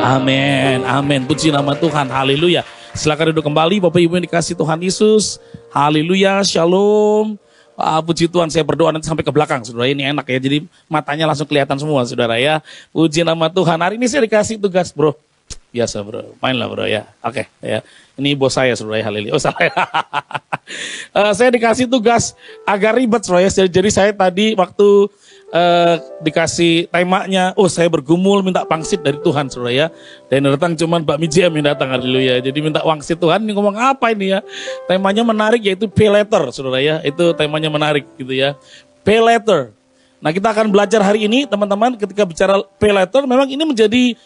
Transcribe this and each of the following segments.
Amin, amin. Puji nama Tuhan, haleluya. Silakan duduk kembali Bapak Ibu yang dikasih Tuhan Yesus. Haleluya, shalom. Puji Tuhan, saya berdoa nanti sampai ke belakang, saudara. Ini enak ya, jadi matanya langsung kelihatan semua, saudara ya. Puji nama Tuhan. Hari ini saya dikasih tugas, bro. Biasa, bro. Mainlah, bro ya. Oke, ya. Ini bos saya, saudara. Haleluya. Oh, salah ya. Saya dikasih tugas agak ribet, saudara ya. Jadi saya tadi waktu dikasih temanya, saya bergumul minta pangsit dari Tuhan, saudara ya. Dan datang cuman Mbak Mijam yang datang, haleluya. Jadi minta pangsit Tuhan, ini ngomong apa ini ya. Temanya menarik, yaitu pay later, saudara ya. Itu temanya menarik gitu ya. Pay later. Nah, kita akan belajar hari ini, teman-teman, ketika bicara pay later, memang ini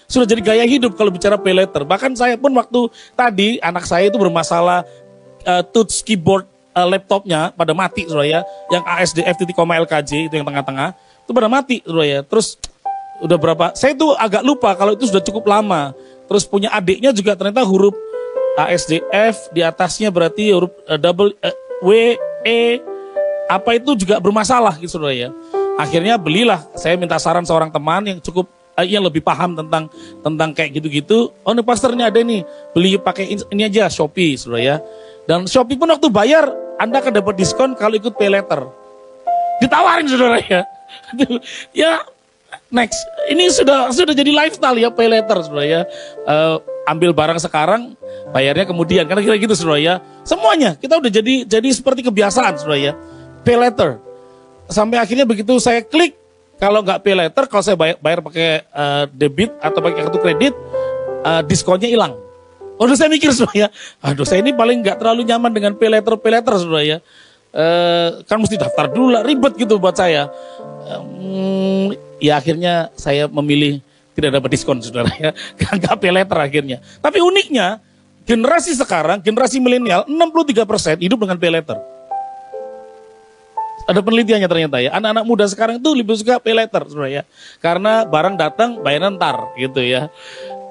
sudah jadi gaya hidup kalau bicara pay later. Bahkan saya pun waktu tadi, anak saya itu bermasalah touch keyboard laptopnya pada mati, saudara ya. Yang ASD FTT,LKJ itu yang tengah-tengah, itu pada mati, saudara ya. Terus udah berapa, saya tuh agak lupa kalau itu sudah cukup lama. Terus punya adiknya juga ternyata huruf ASDF, di atasnya berarti huruf W, E, apa itu juga bermasalah gitu, saudara ya. Akhirnya belilah, saya minta saran seorang teman yang cukup yang lebih paham tentang kayak gitu-gitu. Oh, ini pastor ini ada nih, beli pakai ini aja Shopee, saudara ya. Dan Shopee pun waktu bayar, Anda akan dapat diskon kalau ikut pay later. Ditawarin, saudara ya. Ya, next. Ini sudah jadi lifestyle ya, pay later, saudara ya. Ambil barang sekarang, bayarnya kemudian. Karena kira gitu, saudara ya. Semuanya kita udah jadi seperti kebiasaan, saudara ya. Pay later. Sampai akhirnya begitu saya klik, kalau nggak pay later, kalau saya bayar pakai debit atau pakai kartu kredit, diskonnya hilang. Udah saya mikir, saudara ya, aduh saya ini paling nggak terlalu nyaman dengan pay later, saudara ya. Kan mesti daftar dulu lah, ribet gitu buat saya. Ya akhirnya saya memilih tidak dapat diskon, saudara ya. Nggak pay later akhirnya. Tapi uniknya, generasi sekarang, generasi milenial, 63% hidup dengan pay later. Ada penelitiannya ternyata ya, anak-anak muda sekarang itu lebih suka pay later, saudara ya. Karena barang datang, bayar ntar gitu ya.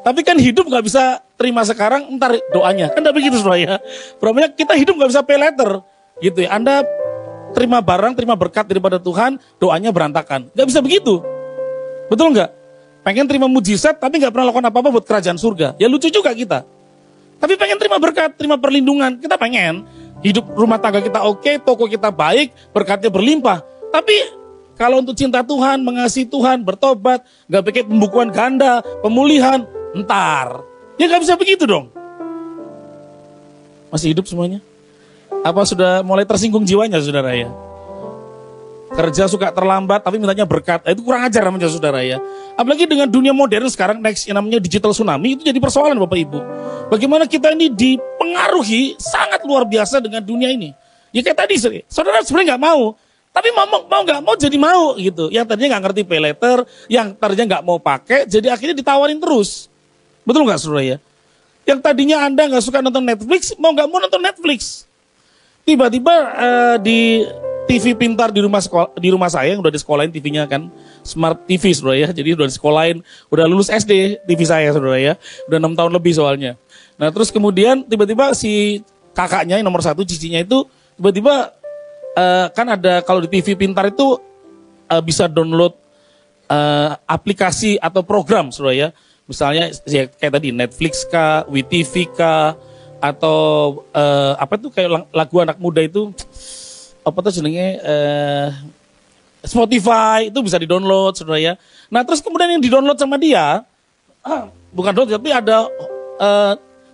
Tapi kan hidup gak bisa terima sekarang, ntar doanya. Kan gak begitu, saudara ya. Problemnya kita hidup gak bisa pay later gitu ya. Anda terima barang, terima berkat daripada Tuhan, doanya berantakan. Gak bisa begitu. Betul gak? Pengen terima mujizat tapi gak pernah lakukan apa-apa buat kerajaan surga. Ya lucu juga kita. Tapi pengen terima berkat, terima perlindungan, kita pengen. Hidup rumah tangga kita oke, toko kita baik, berkatnya berlimpah. Tapi kalau untuk cinta Tuhan, mengasihi Tuhan, bertobat, gak pakai pembukuan ganda, pemulihan, ntar. Ya gak bisa begitu dong. Masih hidup semuanya? Apa sudah mulai tersinggung jiwanya, saudara ya? Kerja suka terlambat tapi mintanya berkat. Itu kurang ajar namanya, saudara ya. Apalagi dengan dunia modern sekarang, next yang namanya digital tsunami, itu jadi persoalan Bapak Ibu. Bagaimana kita ini dipengaruhi sangat luar biasa dengan dunia ini. Ya kayak tadi, saudara sebenarnya nggak mau. Tapi mau nggak mau jadi mau gitu. Yang tadinya nggak ngerti pay later, yang tadinya nggak mau pakai, jadi akhirnya ditawarin terus. Betul nggak, saudara ya? Yang tadinya Anda nggak suka nonton Netflix, mau nggak mau nonton Netflix. Tiba-tiba di TV pintar di rumah saya yang udah disekolahin TV-nya kan, Smart TV, saudara ya. Jadi udah disekolahin, udah lulus SD TV saya, saudara ya. Udah 6 tahun lebih soalnya. Nah terus kemudian tiba-tiba si kakaknya yang nomor 1, cicinya itu tiba-tiba kan ada kalau di TV pintar itu bisa download aplikasi atau program, saudara ya. Misalnya ya, kayak tadi Netflix kah, WeTV kah, atau apa tuh kayak lagu anak muda itu, apa tuh jenenge, Spotify itu bisa di-download, saudara ya. Nah terus kemudian yang di-download sama dia, bukan download tapi ada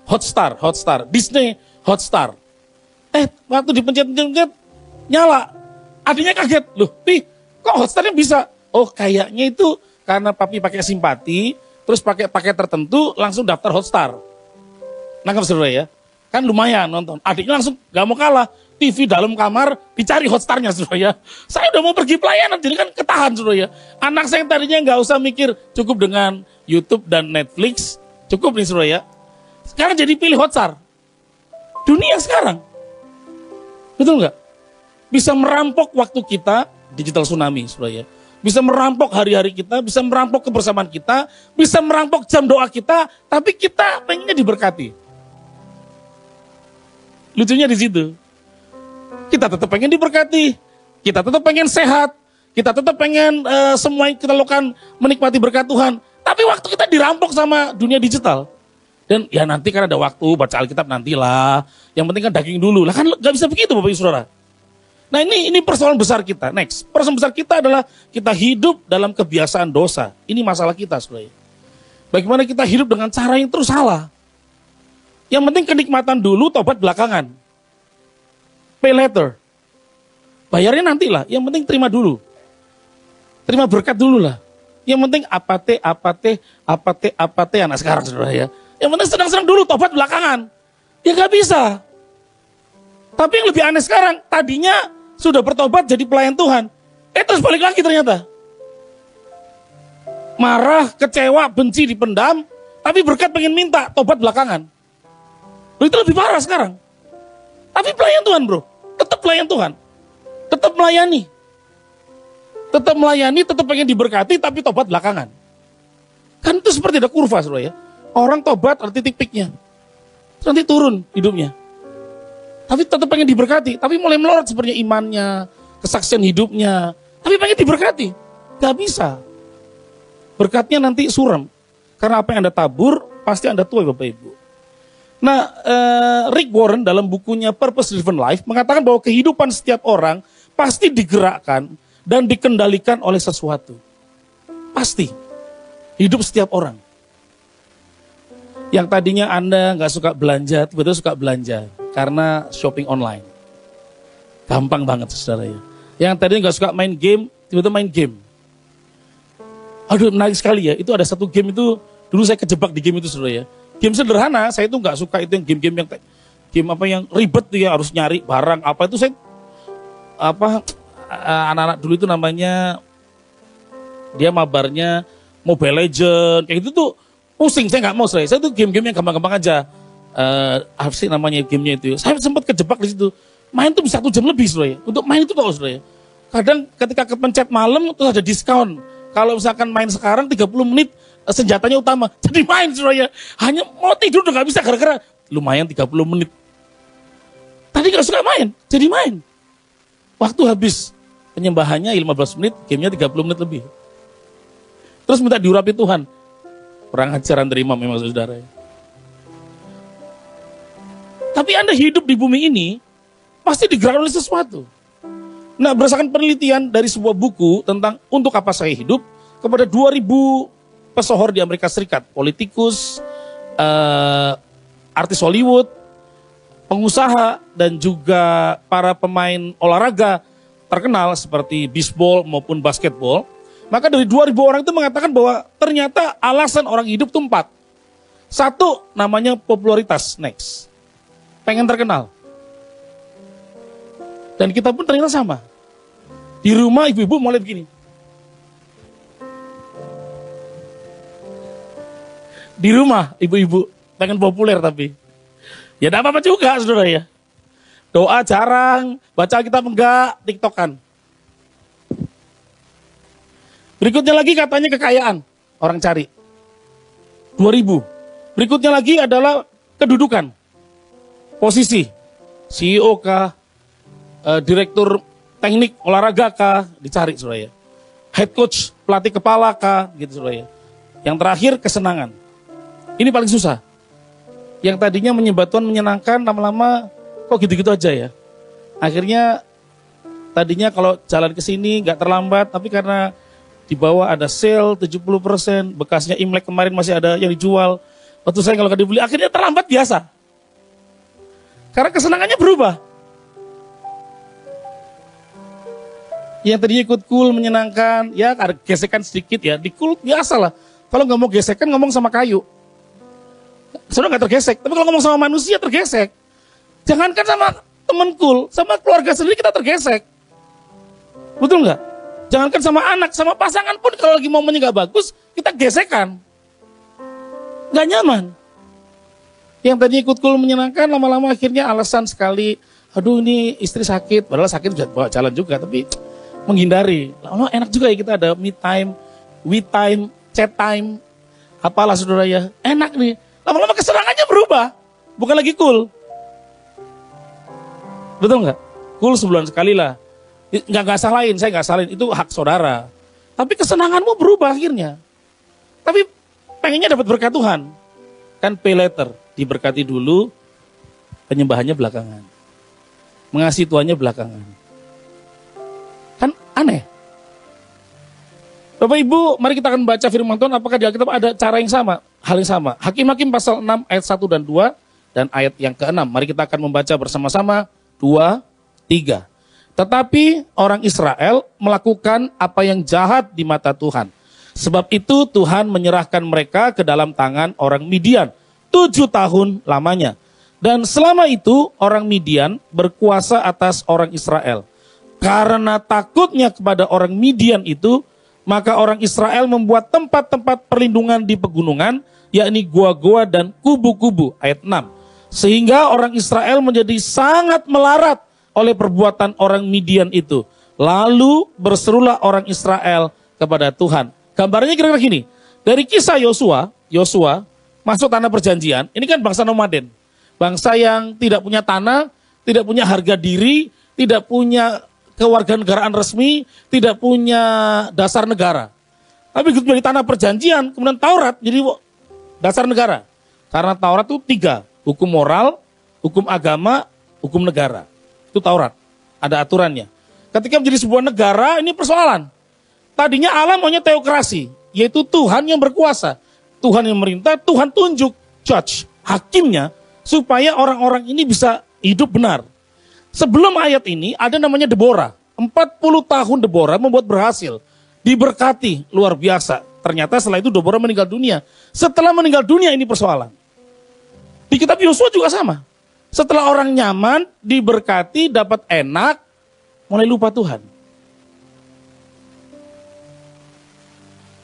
Hotstar, Disney Hotstar. Waktu dipencet nyala, adiknya kaget, loh, kok Hotstarnya bisa? Oh kayaknya itu karena papi pakai simpati, terus pakai paket tertentu langsung daftar Hotstar. Nangkep, saudara ya? Kan lumayan nonton. Adiknya langsung gak mau kalah. TV dalam kamar, dicari Hotstarnya, saudara ya. Saya udah mau pergi pelayanan, jadi kan ketahan, saudara ya. Anak saya tadinya gak usah mikir, cukup dengan YouTube dan Netflix, cukup nih, saudara ya. Sekarang jadi pilih Hotstar. Dunia sekarang. Betul gak? Bisa merampok waktu kita, digital tsunami, saudara ya. Bisa merampok hari-hari kita, bisa merampok kebersamaan kita, bisa merampok jam doa kita, tapi kita pengennya diberkati. Lucunya di situ. Kita tetap pengen diberkati, kita tetap pengen sehat, kita tetap pengen semua yang kita lakukan menikmati berkat Tuhan. Tapi waktu kita dirampok sama dunia digital. Dan ya nanti kan ada waktu, baca Alkitab nantilah. Yang penting kan daging dulu. Lah kan gak bisa begitu Bapak Ibu Saudara. Nah ini persoalan besar kita. Next, persoalan besar kita adalah kita hidup dalam kebiasaan dosa. Ini masalah kita saudara. Bagaimana kita hidup dengan cara yang terus salah. Yang penting kenikmatan dulu, tobat belakangan. Pay later. Bayarnya nantilah, yang penting terima dulu. Terima berkat dulu lah. Yang penting apate anak sekarang saudara ya. Yang penting senang-senang dulu, tobat belakangan. Ya gak bisa. Tapi yang lebih aneh sekarang, tadinya sudah bertobat jadi pelayan Tuhan. Terus balik lagi ternyata. Marah, kecewa, benci dipendam, tapi berkat pengen minta, tobat belakangan. Itu lebih parah sekarang. Tapi pelayan Tuhan bro, tetap pelayan Tuhan. Tetap melayani. Tetap melayani, tetap pengen diberkati, tapi tobat belakangan. Kan itu seperti ada kurva saudara ya. Orang tobat ada titik peaknya. Nanti turun hidupnya. Tapi tetap pengen diberkati. Tapi mulai melorot seperti imannya, kesaksian hidupnya. Tapi pengen diberkati. Gak bisa. Berkatnya nanti suram. Karena apa yang Anda tabur, pasti Anda tuai Bapak Ibu. Nah, Rick Warren dalam bukunya Purpose Driven Life mengatakan bahwa kehidupan setiap orang pasti digerakkan dan dikendalikan oleh sesuatu. Pasti. Hidup setiap orang. Yang tadinya Anda nggak suka belanja, tiba-tiba suka belanja. Karena shopping online. Gampang banget saudara ya. Yang tadinya nggak suka main game, tiba-tiba main game. Aduh menarik sekali ya. Itu ada satu game itu, dulu saya kejebak di game itu saudara ya. Game sederhana, saya itu nggak suka itu yang game-game yang game apa yang ribet tuh ya, harus nyari barang apa itu saya anak-anak dulu itu namanya dia mabarnya Mobile Legend kayak gitu tuh pusing, saya nggak mau saya tuh game-game yang gampang-gampang aja. Apa sih namanya gamenya itu? Saya sempat kejebak di situ. Main tuh bisa 1 jam lebih saudara ya. Untuk main itu tahu saudara ya. Kadang ketika kepencet malam terus ada diskon. Kalau misalkan main sekarang 30 menit senjatanya utama. Jadi main saudara ya. Hanya mau tidur udah nggak bisa gara-gara lumayan 30 menit. Tadi nggak suka main, jadi main. Waktu habis penyembahannya 15 menit, gamenya 30 menit lebih. Terus minta diurapi Tuhan. Kurang ajaran terima memang saudara ya. Tapi Anda hidup di bumi ini pasti digerakkan oleh sesuatu. Nah, berdasarkan penelitian dari sebuah buku tentang untuk apa saya hidup kepada 2000 pesohor di Amerika Serikat, politikus, artis Hollywood, pengusaha dan juga para pemain olahraga terkenal seperti bisbol maupun basketball. Maka dari 2000 orang itu mengatakan bahwa ternyata alasan orang hidup itu 4. 1 namanya popularitas, next. Pengen terkenal. Dan kita pun ternyata sama. Di rumah ibu-ibu mulai begini. Di rumah ibu-ibu pengen populer tapi. Ya tidak apa-apa juga saudara ya. Doa jarang, baca Alkitab enggak, TikTokan. Berikutnya lagi katanya kekayaan. Orang cari. 2000. Berikutnya lagi adalah kedudukan. Posisi, CEO kah, direktur teknik olahraga kah, dicari saudara ya. Head coach, pelatih kepala kah, gitu saudara ya. Yang terakhir kesenangan. Ini paling susah. Yang tadinya menyebabkan menyenangkan, lama-lama kok gitu-gitu aja ya. Akhirnya tadinya kalau jalan ke sini nggak terlambat, tapi karena di bawah ada sale 70%, bekasnya Imlek kemarin masih ada yang dijual. Waktu saya kalau nggak dibeli, akhirnya terlambat biasa. Karena kesenangannya berubah. Yang tadinya ikut cool, menyenangkan, ya ada gesekan sedikit ya. Di cool biasa lah. Kalau nggak mau gesekan, ngomong sama kayu. Sudah nggak tergesek. Tapi kalau ngomong sama manusia tergesek. Jangankan sama temen cool, sama keluarga sendiri kita tergesek. Betul nggak? Jangankan sama anak, sama pasangan pun kalau lagi momennya nggak bagus, kita gesekan. Nggak nyaman. Yang tadi ikut cool menyenangkan, lama-lama akhirnya alasan sekali, aduh ini istri sakit, padahal sakit bisa bawa jalan juga, tapi menghindari. Lama enak juga ya kita ada me time, we time, chat time, apalah saudara ya, enak nih. Lama-lama kesenangannya berubah, bukan lagi cool. Betul nggak? Cool sebulan sekali lah. Nggak salahin, saya nggak salahin, itu hak saudara. Tapi kesenanganmu berubah akhirnya. Tapi pengennya dapat berkat Tuhan. Kan pay later, diberkati dulu, penyembahannya belakangan. Mengasihi Tuhannya belakangan. Kan aneh. Bapak Ibu, mari kita akan baca firman Tuhan, apakah di Alkitab ada cara yang sama, hal yang sama. Hakim-Hakim pasal 6 ayat 1 dan 2 dan ayat yang ke-6. Mari kita akan membaca bersama-sama 2, 3. Tetapi orang Israel melakukan apa yang jahat di mata Tuhan. Sebab itu Tuhan menyerahkan mereka ke dalam tangan orang Midian 7 tahun lamanya. Dan selama itu orang Midian berkuasa atas orang Israel. Karena takutnya kepada orang Midian itu, maka orang Israel membuat tempat-tempat perlindungan di pegunungan, yakni gua-gua dan kubu-kubu. Ayat 6. Sehingga orang Israel menjadi sangat melarat oleh perbuatan orang Midian itu. Lalu berserulah orang Israel kepada Tuhan. Gambarnya kira-kira gini. Dari kisah Yosua masuk tanah perjanjian, ini kan bangsa nomaden. Bangsa yang tidak punya tanah, tidak punya harga diri, tidak punya kewarganegaraan resmi, tidak punya dasar negara. Tapi begitu dari tanah perjanjian, kemudian Taurat jadi dasar negara. Karena Taurat itu 3, hukum moral, hukum agama, hukum negara. Itu Taurat, ada aturannya. Ketika menjadi sebuah negara, ini persoalan. Tadinya Allah maunya teokrasi, yaitu Tuhan yang berkuasa. Tuhan yang memerintah, Tuhan tunjuk judge, hakimnya, supaya orang-orang ini bisa hidup benar. Sebelum ayat ini, ada namanya Deborah. 40 tahun Deborah membuat berhasil. Diberkati, luar biasa. Ternyata setelah itu Deborah meninggal dunia. Setelah meninggal dunia ini persoalan. Di kitab Yosua juga sama. Setelah orang nyaman, diberkati, dapat enak, mulai lupa Tuhan.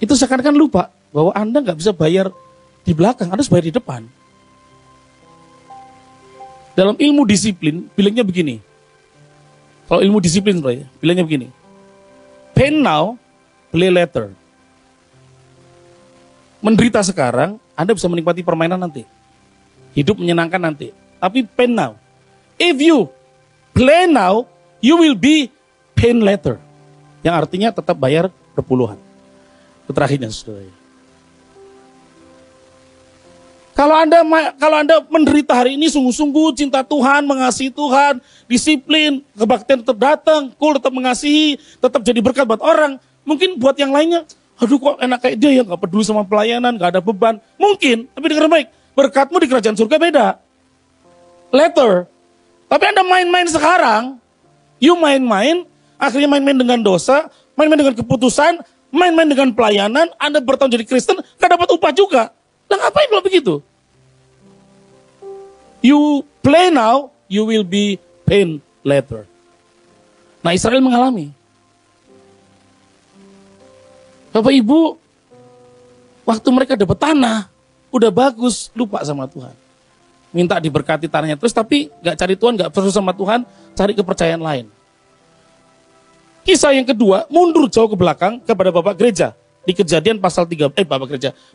Itu seakan-akan lupa bahwa Anda nggak bisa bayar di belakang, Anda harus bayar di depan. Dalam ilmu disiplin, bilangnya begini. Kalau ilmu disiplin, bilangnya begini. Pain now, play later. Menderita sekarang, Anda bisa menikmati permainan nanti. Hidup menyenangkan nanti. Tapi pain now. If you play now, you will be pain later. Yang artinya tetap bayar berpuluhan. Itu terakhirnya, saudara. Kalau Anda menderita hari ini sungguh-sungguh cinta Tuhan, mengasihi Tuhan, disiplin, kebaktian tetap datang, tetap mengasihi, tetap jadi berkat buat orang. Mungkin buat yang lainnya, aduh kok enak kayak dia ya, gak peduli sama pelayanan, gak ada beban. Mungkin, tapi dengar baik, berkatmu di kerajaan surga beda. Later. Tapi Anda main-main sekarang, you main-main, akhirnya main-main dengan dosa, main-main dengan keputusan, main-main dengan pelayanan, Anda bertahun jadi Kristen, gak dapat upah juga. Nah ngapain kalau begitu? You play now, you will be pain later. Nah Israel mengalami. Bapak Ibu, waktu mereka dapat tanah, udah bagus, lupa sama Tuhan. Minta diberkati tanahnya terus, tapi gak cari Tuhan, gak perlu sama Tuhan, cari kepercayaan lain. Kisah yang kedua, mundur jauh ke belakang kepada Bapak Gereja. Di Kejadian pasal 3,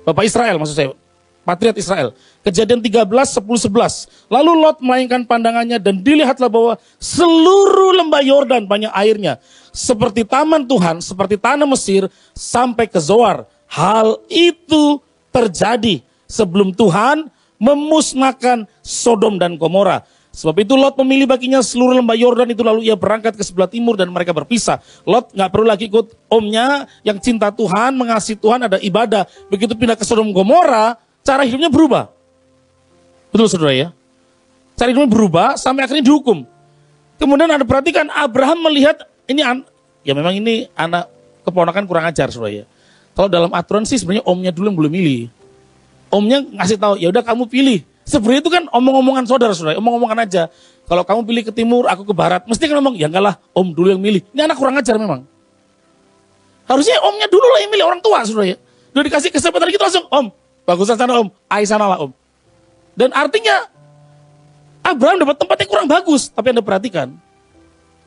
Bapak Israel maksud saya. Patriark Israel. Kejadian 13, 10, 11. Lalu Lot melayangkan pandangannya dan dilihatlah bahwa seluruh lembah Yordan banyak airnya. Seperti taman Tuhan, seperti tanah Mesir, sampai ke Zoar. Hal itu terjadi sebelum Tuhan memusnahkan Sodom dan Gomora. Sebab itu Lot memilih baginya seluruh lembah Yordan itu, lalu ia berangkat ke sebelah timur dan mereka berpisah. Lot nggak perlu lagi ikut omnya yang cinta Tuhan, mengasihi Tuhan, ada ibadah. Begitu pindah ke Sodom Gomora, cara hidupnya berubah. Betul saudara ya? Cara hidupnya berubah sampai akhirnya dihukum. Kemudian Anda perhatikan Abraham melihat ini ya memang ini anak keponakan kurang ajar saudara ya. Kalau dalam aturan sih sebenarnya omnya dulu yang belum milih. Omnya ngasih tahu, ya udah kamu pilih. Sebenarnya itu kan omong-omongan saudara-saudara, omong-omongan aja. Kalau kamu pilih ke timur, aku ke barat, mesti kan ngomong, ya enggak lah, om dulu yang milih. Ini anak kurang ajar memang. Harusnya omnya dulu lah yang milih, orang tua saudara ya. Udah dikasih kesempatan gitu langsung, om, bagusan sana om, ai sana lah om. Dan artinya Abraham dapat tempat yang kurang bagus. Tapi Anda perhatikan,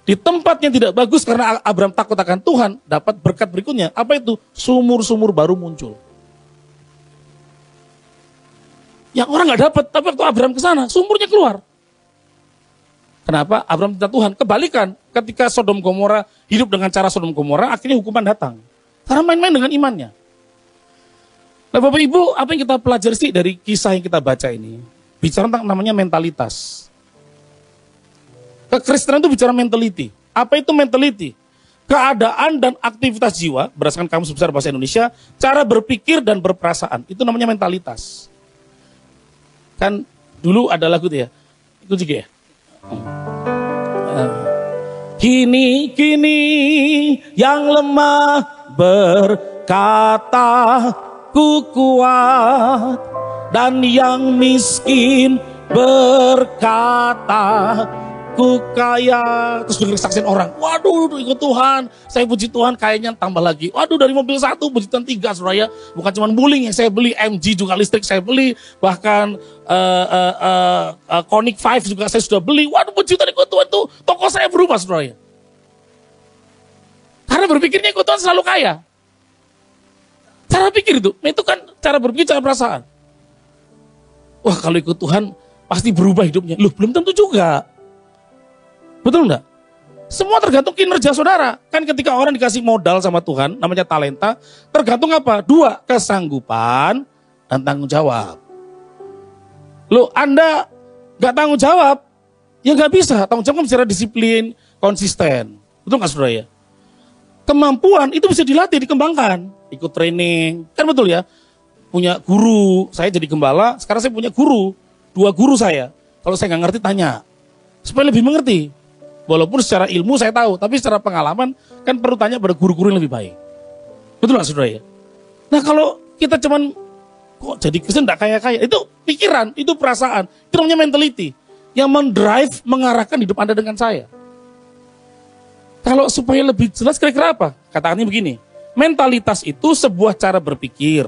di tempat yang tidak bagus karena Abraham takut akan Tuhan, dapat berkat berikutnya. Apa itu? Sumur-sumur baru muncul. Yang orang nggak dapat, tapi waktu Abraham ke sana, sumurnya keluar. Kenapa? Abraham minta Tuhan. Kebalikan, ketika Sodom Gomora hidup dengan cara Sodom Gomora, akhirnya hukuman datang. Karena main-main dengan imannya. Nah Bapak Ibu, apa yang kita pelajari sih dari kisah yang kita baca ini? Bicara tentang namanya mentalitas. Kekristenan itu bicara mentality. Apa itu mentality? Keadaan dan aktivitas jiwa, berdasarkan Kamus Besar Bahasa Indonesia, cara berpikir dan berperasaan. Itu namanya mentalitas. Kan dulu ada lagu tuh ya, itu juga ya. Kini yang lemah berkata ku kuat, dan yang miskin berkata ku kaya. Terus dengar kesaksian orang, waduh ikut Tuhan, saya puji Tuhan, kayaknya tambah lagi. Waduh dari mobil 1 puji Tuhan 3 saudara ya. Bukan cuma Wuling yang saya beli, MG juga listrik saya beli, bahkan Konik 5 juga saya sudah beli. Waduh puji Tuhan ikut Tuhan tuh, toko saya berubah saudara ya. Karena berpikirnya ikut Tuhan selalu kaya. Cara pikir itu kan cara berpikir, cara perasaan. Wah kalau ikut Tuhan pasti berubah hidupnya. Loh belum tentu juga. Betul enggak? Semua tergantung kinerja saudara. Kan ketika orang dikasih modal sama Tuhan, namanya talenta, tergantung apa? 2, kesanggupan dan tanggung jawab. Loh Anda gak tanggung jawab, ya gak bisa. Tanggung jawab kan bicara disiplin, konsisten. Betul gak saudara ya? Kemampuan itu bisa dilatih, dikembangkan. Ikut training, kan betul ya? Punya guru, saya jadi gembala, sekarang saya punya guru. 2 guru saya. Kalau saya gak ngerti tanya, supaya lebih mengerti. Walaupun secara ilmu saya tahu, tapi secara pengalaman kan perlu tanya pada guru-guru yang lebih baik. Betul gak saudara ya? Nah kalau kita cuman, kok jadi Kristen gak kaya-kaya, itu pikiran, itu perasaan, itu namanya mentality. Yang mendrive, mengarahkan hidup Anda dengan saya. Kalau supaya lebih jelas kira-kira apa? Katakannya begini, mentalitas itu sebuah cara berpikir,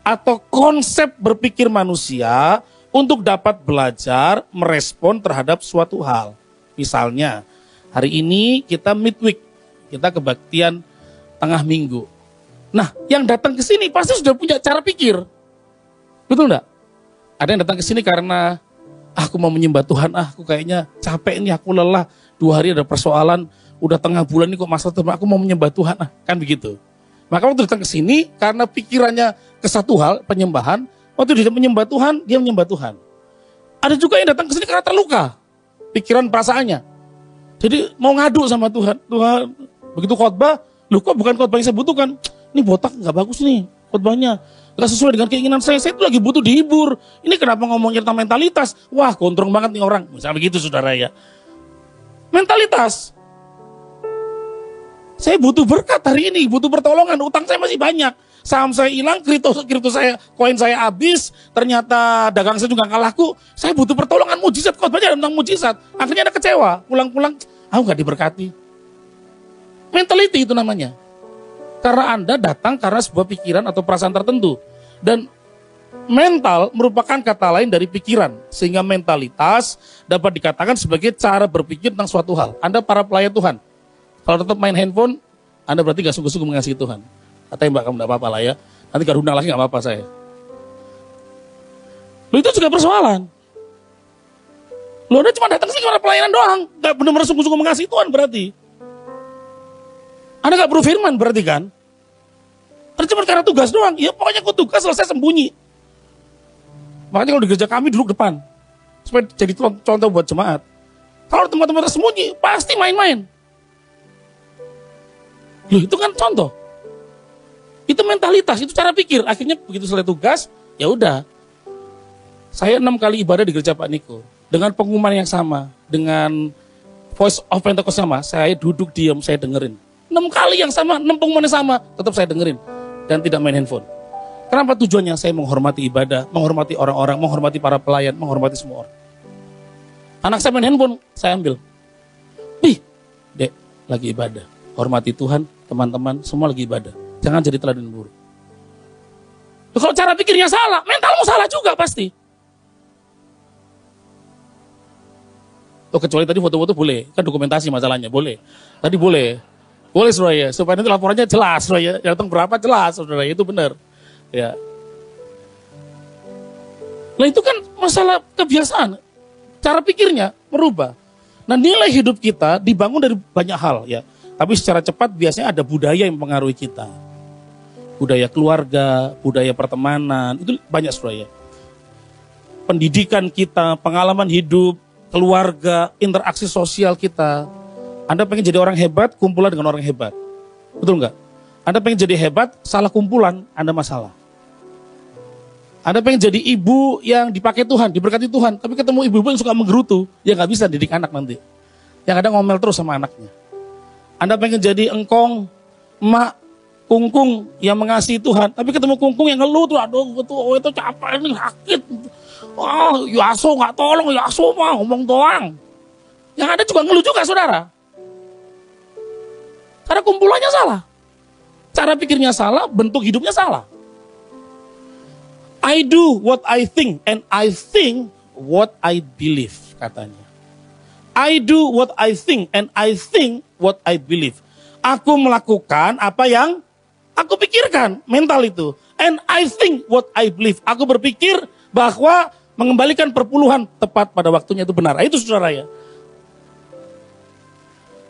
atau konsep berpikir manusia untuk dapat belajar, merespon terhadap suatu hal. Misalnya, hari ini kita midweek, kita kebaktian tengah minggu. Nah, yang datang ke sini pasti sudah punya cara pikir. Betul enggak? Ada yang datang ke sini karena aku mau menyembah Tuhan, aku kayaknya capek ini, aku lelah, 2 hari ada persoalan, udah tengah bulan ini kok masalah Tuhan, aku mau menyembah Tuhan, kan begitu. Maka waktu datang ke sini karena pikirannya ke satu hal, penyembahan, waktu dia menyembah Tuhan, dia menyembah Tuhan. Ada juga yang datang ke sini karena terluka, pikiran perasaannya. Jadi mau ngadu sama Tuhan, Tuhan begitu khotbah, loh kok bukan khotbah yang saya butuhkan, ini botak nggak bagus nih khotbahnya, nggak sesuai dengan keinginan saya itu lagi butuh dihibur, ini kenapa ngomongnya tentang mentalitas, wah gondrong banget nih orang, misalnya begitu saudara ya. Mentalitas, saya butuh berkat hari ini, butuh pertolongan, utang saya masih banyak, saham saya hilang, kripto saya, koin saya habis, ternyata dagang saya juga nggak laku, saya butuh pertolongan, mujizat, khotbahnya tentang mujizat, akhirnya ada kecewa, pulang-pulang, aku nggak diberkati. Mentality itu namanya. Karena Anda datang karena sebuah pikiran atau perasaan tertentu. Dan mental merupakan kata lain dari pikiran. Sehingga mentalitas dapat dikatakan sebagai cara berpikir tentang suatu hal. Anda para pelayan Tuhan, kalau tetap main handphone, Anda berarti gak sungguh-sungguh mengasihi Tuhan. Katanya Mbak, kamu gak apa-apa lah ya. Nanti kalau undang lagi gak apa-apa saya. Loh itu juga persoalan. Loh Anda cuma datang sih karena pelayanan doang. Gak benar-benar sungguh-sungguh mengasihi Tuhan berarti. Anda gak perlu firman berarti kan? Anda cuma karena tugas doang. Ya pokoknya kok tugas selesai sembunyi. Makanya kalau di gereja kami duduk depan. Supaya jadi contoh buat jemaat. Kalau tempat-tempat sembunyi, pasti main-main. Loh itu kan contoh. Itu mentalitas, itu cara pikir. Akhirnya begitu selesai tugas, ya udah. Saya 6 kali ibadah di gereja Pak Niko. Dengan pengumuman yang sama. Dengan voice of Pentecost sama. Saya duduk diam, saya dengerin. 6 kali yang sama, 6 pengumuman yang sama, tetap saya dengerin. Dan tidak main handphone. Kenapa tujuannya? Saya menghormati ibadah, menghormati orang-orang, menghormati para pelayan, menghormati semua orang. Anak saya main handphone, saya ambil. Dek, lagi ibadah. Hormati Tuhan, teman-teman, semua lagi ibadah. Jangan jadi teladan buruk. Kalau cara pikirnya salah, mentalmu salah juga pasti. Oh kecuali tadi foto-foto boleh, kan dokumentasi masalahnya, boleh. Tadi boleh. Boleh saudara ya, supaya nanti laporannya jelas saudara ya, yang datang berapa jelas saudara ya, itu benar. Ya. Nah itu kan masalah kebiasaan, cara pikirnya merubah. Nah nilai hidup kita dibangun dari banyak hal ya, tapi secara cepat biasanya ada budaya yang mempengaruhi kita. budaya keluarga, budaya pertemanan, itu banyak saudara ya. Pendidikan kita, pengalaman hidup, keluarga, interaksi sosial kita. Anda pengen jadi orang hebat, kumpulan dengan orang hebat. Betul nggak? Anda pengen jadi hebat, salah kumpulan, Anda masalah. Anda pengen jadi ibu yang dipakai Tuhan, diberkati Tuhan, tapi ketemu ibu-ibu yang suka menggerutu, ya nggak bisa didik anak nanti. Yang ada ngomel terus sama anaknya. Anda pengen jadi engkong, emak, kungkung yang mengasihi Tuhan, tapi ketemu kungkung yang ngeluh tuh, aduh itu capek ini sakit. Oh, Yaso nggak tolong, Yaso mah ngomong doang. Yang ada juga ngeluh juga saudara. Karena kumpulannya salah. Cara pikirnya salah, bentuk hidupnya salah. I do what I think and I think what I believe, katanya. I do what I think and I think what I believe. Aku melakukan apa yang aku pikirkan, mental itu. And I think what I believe. Aku berpikir bahwa mengembalikan perpuluhan tepat pada waktunya itu benar. Itu saudara ya.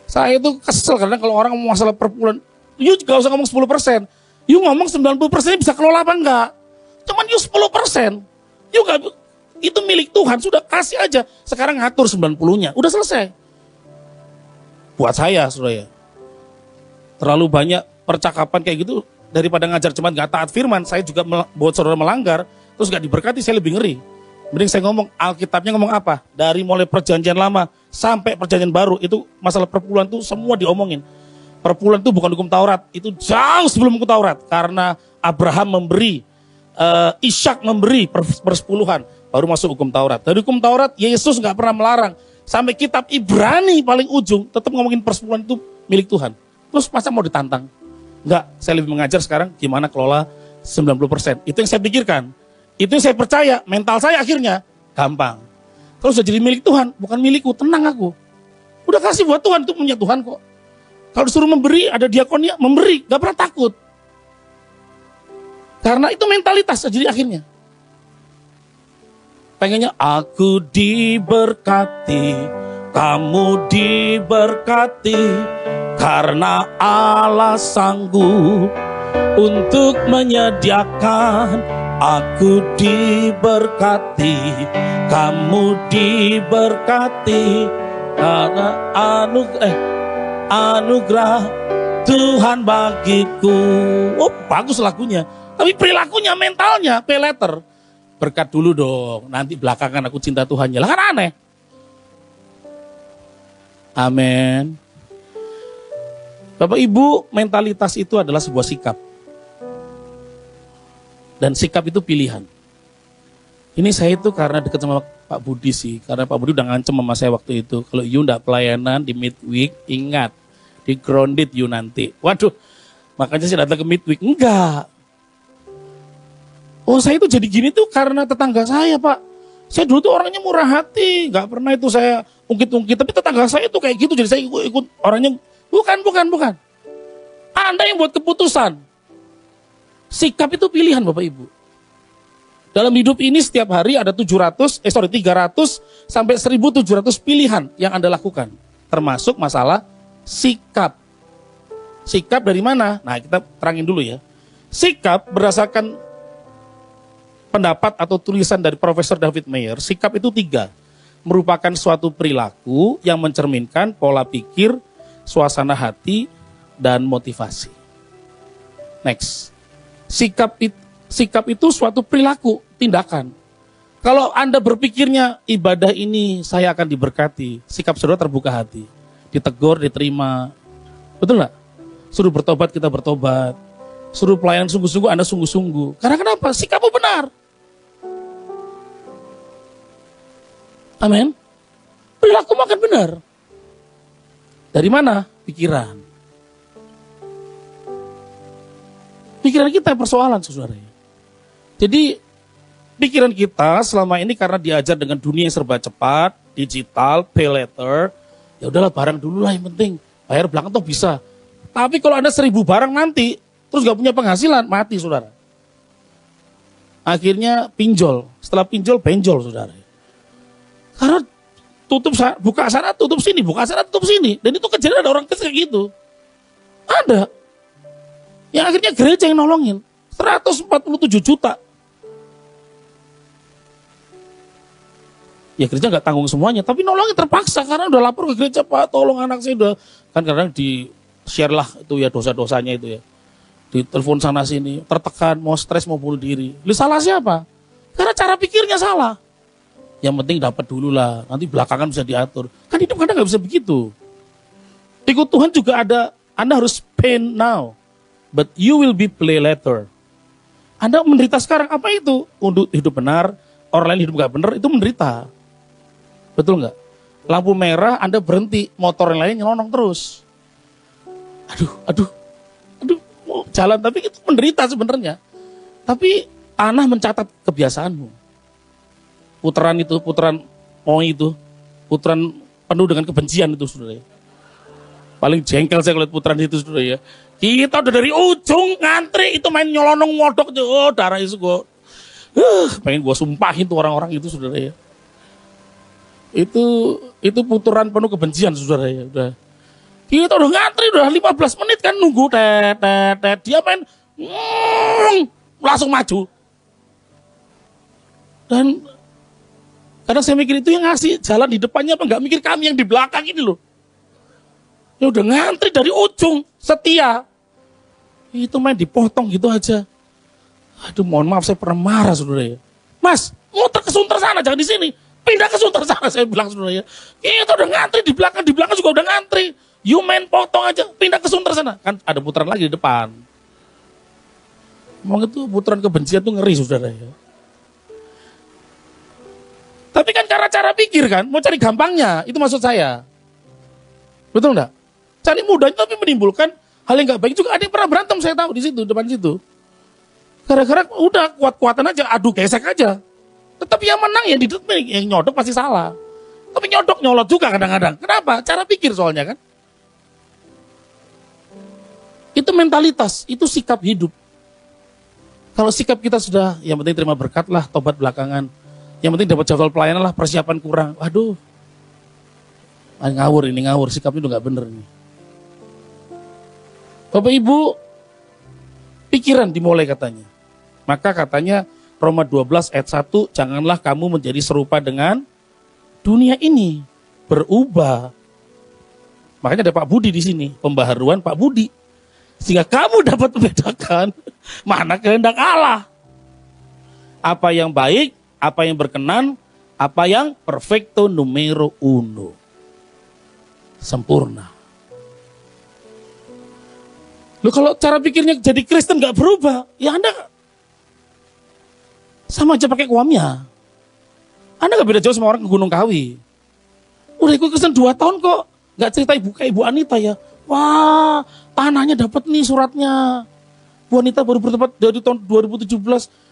Saya itu kesel karena kalau orang ngomong masalah perpuluhan, you gak usah ngomong 10%. You ngomong 90% bisa kelola apa enggak. Cuman you 10%. You gak, itu milik Tuhan, sudah kasih aja. Sekarang ngatur 90-nya, udah selesai. Buat saya, saudara ya. Terlalu banyak percakapan kayak gitu, daripada ngajar cuman gak taat firman, saya juga buat saudara melanggar, terus gak diberkati, saya lebih ngeri. Mending saya ngomong, Alkitabnya ngomong apa? Dari mulai perjanjian lama sampai perjanjian baru, itu masalah perpuluhan itu semua diomongin. Perpuluhan itu bukan hukum Taurat, itu jauh sebelum hukum Taurat. Karena Abraham memberi, Ishak memberi persepuluhan, baru masuk hukum Taurat. Dari hukum Taurat, Yesus gak pernah melarang. Sampai kitab Ibrani paling ujung, tetap ngomongin persepuluhan itu milik Tuhan. Terus masa mau ditantang? Enggak, saya lebih mengajar sekarang gimana kelola 90%. Itu yang saya pikirkan. Itu yang saya percaya, mental saya akhirnya gampang. Kalau sudah jadi milik Tuhan, bukan milikku, tenang aku. Udah kasih buat Tuhan, itu punya Tuhan kok. Kalau disuruh memberi, ada diakonnya, memberi, gak pernah takut. Karena itu mentalitas jadi akhirnya. Pengennya aku diberkati, kamu diberkati, karena Allah sanggup untuk menyediakan. Aku diberkati, kamu diberkati, karena anugerah Tuhan bagiku. Oh, bagus lagunya. Tapi perilakunya, mentalnya, pay letter. Berkat dulu dong, nanti belakangan aku cinta Tuhannya. Lah kan aneh. Amin. Bapak Ibu, mentalitas itu adalah sebuah sikap. Dan sikap itu pilihan. Ini saya itu karena dekat sama Pak Budi sih. Karena Pak Budi udah ngancem sama saya waktu itu. Kalau you enggak pelayanan di midweek, ingat. Di grounded you nanti. Waduh, makanya saya datang ke midweek. Enggak. Oh, saya itu jadi gini tuh karena tetangga saya, Pak. Saya dulu tuh orangnya murah hati. Gak pernah itu saya ungkit-ungkit. Tapi tetangga saya tuh kayak gitu. Jadi saya ikut orangnya. Bukan. Anda yang buat keputusan. Sikap itu pilihan Bapak Ibu. Dalam hidup ini setiap hari ada 300 sampai 1.700 pilihan yang Anda lakukan. Termasuk masalah sikap. Sikap dari mana? Nah, kita terangin dulu ya. Sikap berdasarkan pendapat atau tulisan dari Profesor David Mayer, sikap itu 3. Merupakan suatu perilaku yang mencerminkan pola pikir, suasana hati, dan motivasi. Next. Sikap itu suatu perilaku, tindakan. Kalau Anda berpikirnya ibadah ini saya akan diberkati, sikap saudara terbuka hati. Ditegur, diterima. Betul nggak? Suruh bertobat, kita bertobat. Suruh pelayanan sungguh-sungguh, Anda sungguh-sungguh. Karena kenapa? Sikapmu benar. Amin. Perilaku makan benar. Dari mana? Pikiran. Pikiran kita persoalan, saudara. Jadi pikiran kita selama ini karena diajar dengan dunia yang serba cepat, digital, pay later, ya udahlah barang dulu lah yang penting. Bayar belakang toh bisa. Tapi kalau Anda 1.000 barang nanti, terus gak punya penghasilan, mati saudara. Akhirnya pinjol. Setelah pinjol, benjol saudara. Karena buka sana, tutup sini, buka sana, tutup sini. Dan itu kejadian ada orang kayak gitu. Ada. Yang akhirnya gereja yang nolongin. 147 juta. Ya gereja nggak tanggung semuanya, tapi nolongin terpaksa karena udah lapor ke gereja, Pak, tolong anak saya udah. Kan kadang di share lah itu ya dosa-dosanya itu ya. Di telepon sana sini, tertekan, mau stres, mau bunuh diri. Lu salah siapa? Karena cara pikirnya salah. Yang penting dapat dulu lah, nanti belakangan bisa diatur. Kan hidup kadang nggak bisa begitu. Ikut Tuhan juga ada, Anda harus pain now, but you will be play later. Anda menderita sekarang, apa itu? Untuk hidup benar, orang lain hidup gak benar, itu menderita. Betul nggak? Lampu merah, Anda berhenti, motor yang lain nyelonong terus. Aduh, mau jalan, tapi itu menderita sebenarnya. Tapi tanah mencatat kebiasaanmu. Putaran penuh dengan kebencian itu, saudara. Paling jengkel saya kalau lihat putaran itu, saudara ya. Kita udah dari ujung ngantri, itu main nyelonong modok, oh darah itu gue. Pengen gue sumpahin tuh orang-orang itu, saudara ya. Itu putaran penuh kebencian, saudara ya. Udah. Kita udah ngantri, udah 15 menit kan nunggu, tet. Dia main, langsung maju. Dan kadang saya mikir itu yang ngasih jalan di depannya apa nggak mikir kami yang di belakang ini loh. Ya udah ngantri dari ujung, setia. Itu main dipotong gitu aja. Aduh mohon maaf saya pernah marah, saudara ya. Mas, muter ke Sunter sana, jangan di sini. Pindah ke Sunter sana, saya bilang, saudara ya. Kita udah ngantri di belakang juga udah ngantri. You main potong aja, pindah ke Sunter sana. Kan ada putaran lagi di depan. Memang itu putaran kebencian tuh ngeri, saudara ya. Tapi kan cara pikir kan, mau cari gampangnya, itu maksud saya. Betul enggak? Cari mudahnya tapi menimbulkan hal yang gak baik juga. Ada yang pernah berantem saya tahu di situ, depan situ. Gara-gara udah kuat-kuatan aja, adu gesek aja. Tetapi yang menang ya yang nyodok pasti salah. Tapi nyodok nyolot juga kadang-kadang. Kenapa? Cara pikir soalnya kan. Itu mentalitas, itu sikap hidup. Kalau sikap kita sudah, yang penting terima berkat lah, tobat belakangan. Yang penting dapat jadwal pelayanan lah, persiapan kurang. Waduh, ngawur, sikapnya udah gak bener nih. Bapak Ibu, pikiran dimulai katanya. Maka katanya Roma 12 ayat 1, janganlah kamu menjadi serupa dengan dunia ini, berubah. Makanya ada Pak Budi di sini, pembaharuan Pak Budi. Sehingga kamu dapat membedakan mana kehendak Allah. Apa yang baik, apa yang berkenan, apa yang perfecto numero uno. Sempurna. Loh kalau cara pikirnya jadi Kristen gak berubah, ya Anda sama aja pakai kuamnya. Anda gak beda jauh sama orang ke Gunung Kawi. Udah ikut Kristen 2 tahun kok, gak cerita Ibu Anita ya. Wah, tanahnya dapat nih suratnya. Bu Anita baru bertobat dari tahun 2017.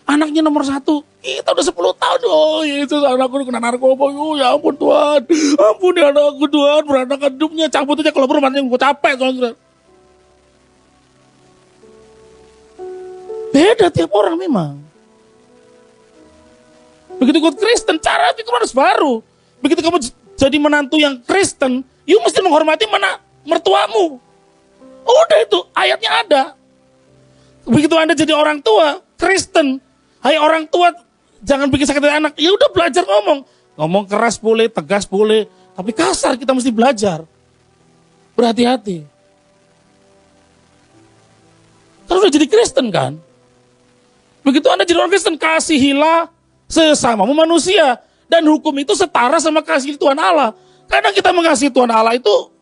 Anaknya nomor 1. Kita udah 10 tahun. Oh Yesus, anakku kena narkoba. Oh ya ampun Tuhan. Ampun ya anakku Tuhan. Berantakan hidupnya. Cabut aja kalau bermanfaat. Gue capek soalnya. Beda tiap orang memang. Begitu ikut Kristen, cara pikir harus baru. Begitu kamu jadi menantu yang Kristen, you mesti menghormati mertuamu. Udah itu, ayatnya ada. Begitu Anda jadi orang tua, Kristen, hai orang tua, jangan bikin sakit hati anak. Ya udah belajar ngomong. Ngomong keras boleh, tegas boleh, tapi kasar kita mesti belajar. Berhati-hati. Kalau udah jadi Kristen kan, begitu Anda jadi orang Kristen, kasihilah sesamamu manusia. Dan hukum itu setara sama kasih Tuhan Allah. Kadang kita mengasihi Tuhan Allah itu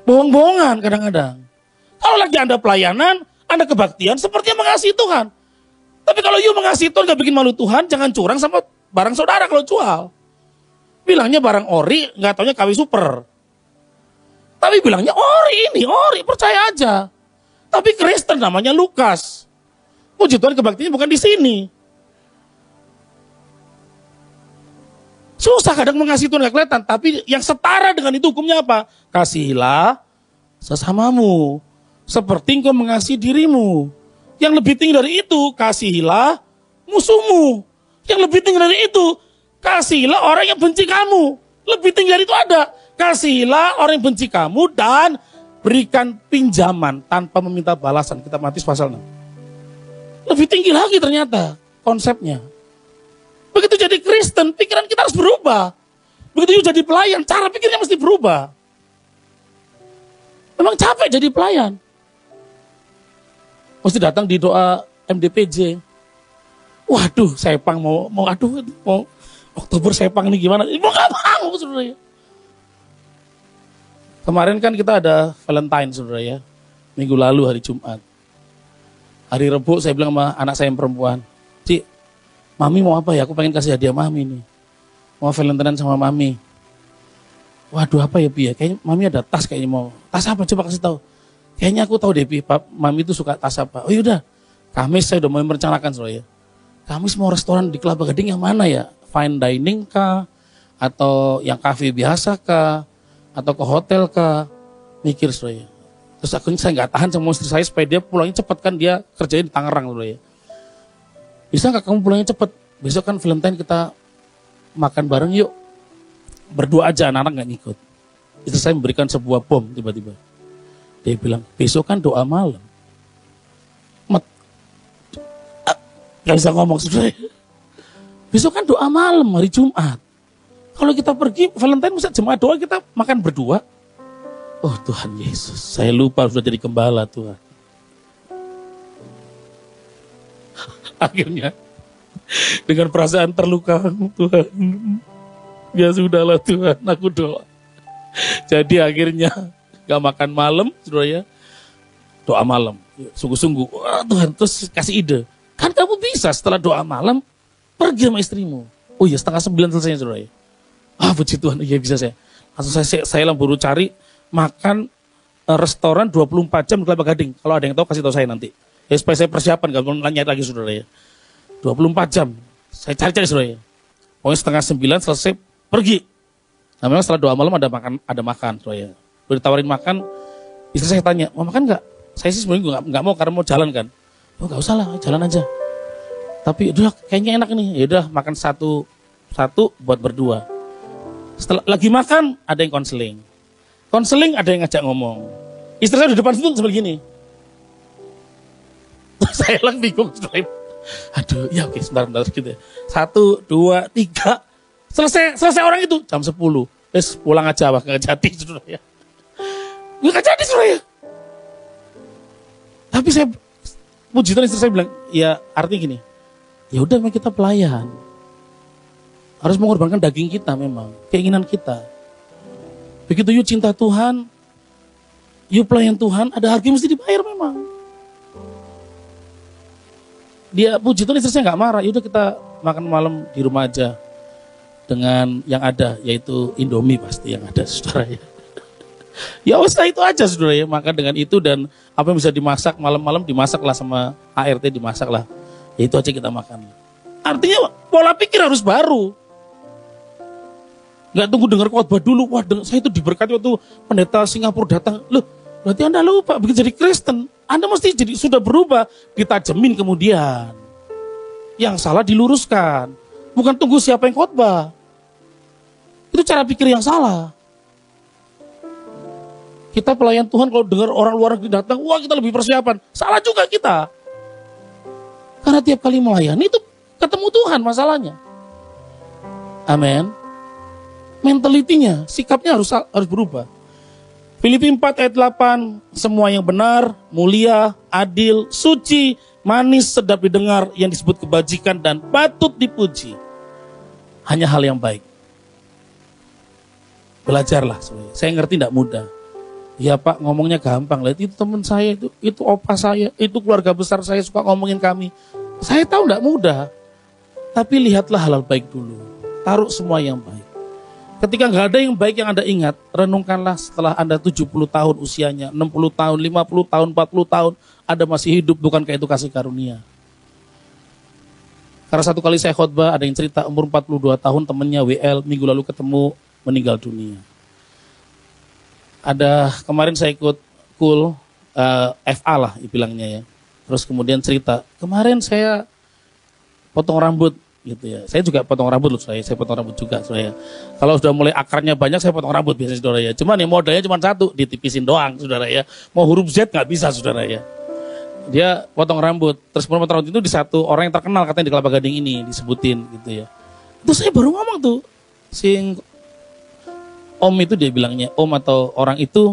bohong-bohongan kadang-kadang. Kalau lagi Anda pelayanan, Anda kebaktian, sepertinya mengasihi Tuhan. Tapi kalau you mengasihi Tuhan gak bikin malu Tuhan, jangan curang sama barang saudara kalau jual. Bilangnya barang ori, gak taunya KW super. Tapi bilangnya ori, percaya aja. Tapi Kristen namanya Lukas. Puji Tuhan kebaktiannya bukan di sini. Susah kadang mengasihi Tuhan gak kelihatan, tapi yang setara dengan itu hukumnya apa? Kasihilah sesamamu seperti engkau mengasihi dirimu. Yang lebih tinggi dari itu, kasihilah musuhmu. Yang lebih tinggi dari itu, kasihilah orang yang benci kamu. Lebih tinggi dari itu ada, kasihilah orang yang benci kamu dan berikan pinjaman tanpa meminta balasan. Kitab Matius pasal 6. Lebih tinggi lagi ternyata konsepnya. Begitu jadi Kristen, pikiran kita harus berubah. Begitu jadi pelayan, cara pikirnya mesti berubah. Memang capek jadi pelayan. Mesti datang di doa MDPJ. Waduh, Sepang mau Oktober Sepang nih gimana? Mau gak mau, saudara ya. Kemarin kan kita ada Valentine, saudara ya. Minggu lalu hari Jumat. Hari Rebo saya bilang sama anak saya yang perempuan, Cik, Mami mau apa ya? Aku pengen kasih hadiah Mami nih. Mau Valentine sama Mami. Waduh, apa ya Pi ya? Kayaknya Mami ada tas kayaknya mau. Tas apa? Coba kasih tahu. Kayaknya aku tahu deh Pi, Mami itu suka tas apa. Oh yaudah, Kamis saya udah mau merencanakan saudara ya. Kamis mau restoran di Kelapa Gading yang mana ya? Fine dining kah? Atau yang kafe biasa kah? Atau ke hotel kah? Mikir saudara ya. Terus saya nggak tahan sama istri saya supaya dia pulangnya cepat, kan dia kerjanya di Tangerang saudara ya. Bisa nggak kamu pulangnya cepat? Besok kan Valentine kita makan bareng yuk. Berdua aja, anak-anak nggak ngikut. Istri saya memberikan sebuah bom tiba-tiba. Dia bilang, besok kan doa malam. Gak bisa ngomong saudara. Besok kan doa malam hari Jumat. Kalau kita pergi Valentine masa jemaat doa kita makan berdua. Oh Tuhan Yesus, saya lupa sudah jadi gembala Tuhan. Akhirnya dengan perasaan terluka, Tuhan, ya sudahlah Tuhan, aku doa. Jadi akhirnya gak makan malam, saudara ya, doa malam. Sungguh-sungguh, wah Tuhan, terus kasih ide. Kan kamu bisa setelah doa malam, pergi sama istrimu. Oh iya, 8:30 selesai saudara ya. Ah puji Tuhan, iya bisa saya. Langsung saya buru cari makan restoran 24 jam di Kelapa Gading. Kalau ada yang tahu kasih tahu saya nanti. Ya supaya saya persiapan, gak mau nanya lagi saudara ya. 24 jam, saya cari-cari saudara ya. Pokoknya 8:30 selesai, pergi. Nah memang setelah doa malam ada makan saudara ya. Udah ditawarin makan, istri saya tanya, mau makan gak? Saya sih sebenarnya nggak mau karena mau jalan kan. Oh gak usah lah, jalan aja. Tapi udah kayaknya enak nih, ya udah makan satu buat berdua. Setelah lagi makan ada yang konseling ada yang ngajak ngomong. Istri saya di depan situ seperti gini. Saya lang bingung. Aduh, ya oke, sebentar gitu ya. 1, 2, 3, selesai orang itu jam 10. Pulang aja, gak jadi saudara ya. Gak jadi saudara ya. Tapi saya puji Tuhan, istri saya bilang, ya artinya gini, ya udah memang kita pelayan. Harus mengorbankan daging kita memang, keinginan kita. Begitu you cinta Tuhan, you pelayan Tuhan, ada harga mesti dibayar memang. Dia puji Tuhan, istri saya gak marah, yaudah kita makan malam di rumah aja. Dengan yang ada, yaitu Indomie pasti yang ada saudara ya. Ya usah itu aja saudara ya, makan dengan itu dan apa yang bisa dimasak malam-malam dimasaklah sama ART dimasaklah. Ya itu aja kita makan. Artinya pola pikir harus baru. Gak tunggu dengar khotbah dulu, wah saya itu diberkati waktu pendeta Singapura datang. Loh, berarti Anda lupa, begitu jadi Kristen, Anda mesti jadi sudah berubah, ditajemin kemudian. Yang salah diluruskan, bukan tunggu siapa yang khotbah. Itu cara pikir yang salah. Kita pelayan Tuhan kalau dengar orang luar negeri datang, wah kita lebih persiapan. Salah juga kita. Karena tiap kali melayani itu ketemu Tuhan masalahnya. Amin. Mentalitinya, sikapnya harus berubah. Filipi 4 ayat 8, semua yang benar, mulia, adil, suci, manis, sedap didengar, yang disebut kebajikan dan patut dipuji. Hanya hal yang baik. Belajarlah sebenarnya. Saya ngerti tidak mudah. Ya Pak, ngomongnya gampang lah. Itu teman saya, itu opa saya, itu keluarga besar saya suka ngomongin kami. Saya tahu tidak mudah. Tapi lihatlah hal-hal baik dulu. Taruh semua yang baik. Ketika nggak ada yang baik yang Anda ingat, renungkanlah setelah Anda 70 tahun usianya, 60 tahun, 50 tahun, 40 tahun, Anda masih hidup, bukankah itu kasih karunia? Karena satu kali saya khotbah, ada yang cerita umur 42 tahun, temannya WL, minggu lalu ketemu, meninggal dunia. Ada kemarin saya ikut FA lah bilangnya ya. Terus kemudian cerita, kemarin saya potong rambut gitu ya. Saya juga potong rambut loh, saya potong rambut juga, saya. Kalau sudah mulai akarnya banyak, saya potong rambut biasanya, saudara ya. Cuman ya modalnya cuma satu, ditipisin doang, saudara ya. Mau huruf Z nggak bisa, saudara ya. Dia potong rambut, terus potong rambut itu di satu orang yang terkenal katanya di Kelapa Gading ini disebutin gitu ya. Itu saya baru ngomong tuh, sing om itu dia bilangnya, om atau orang itu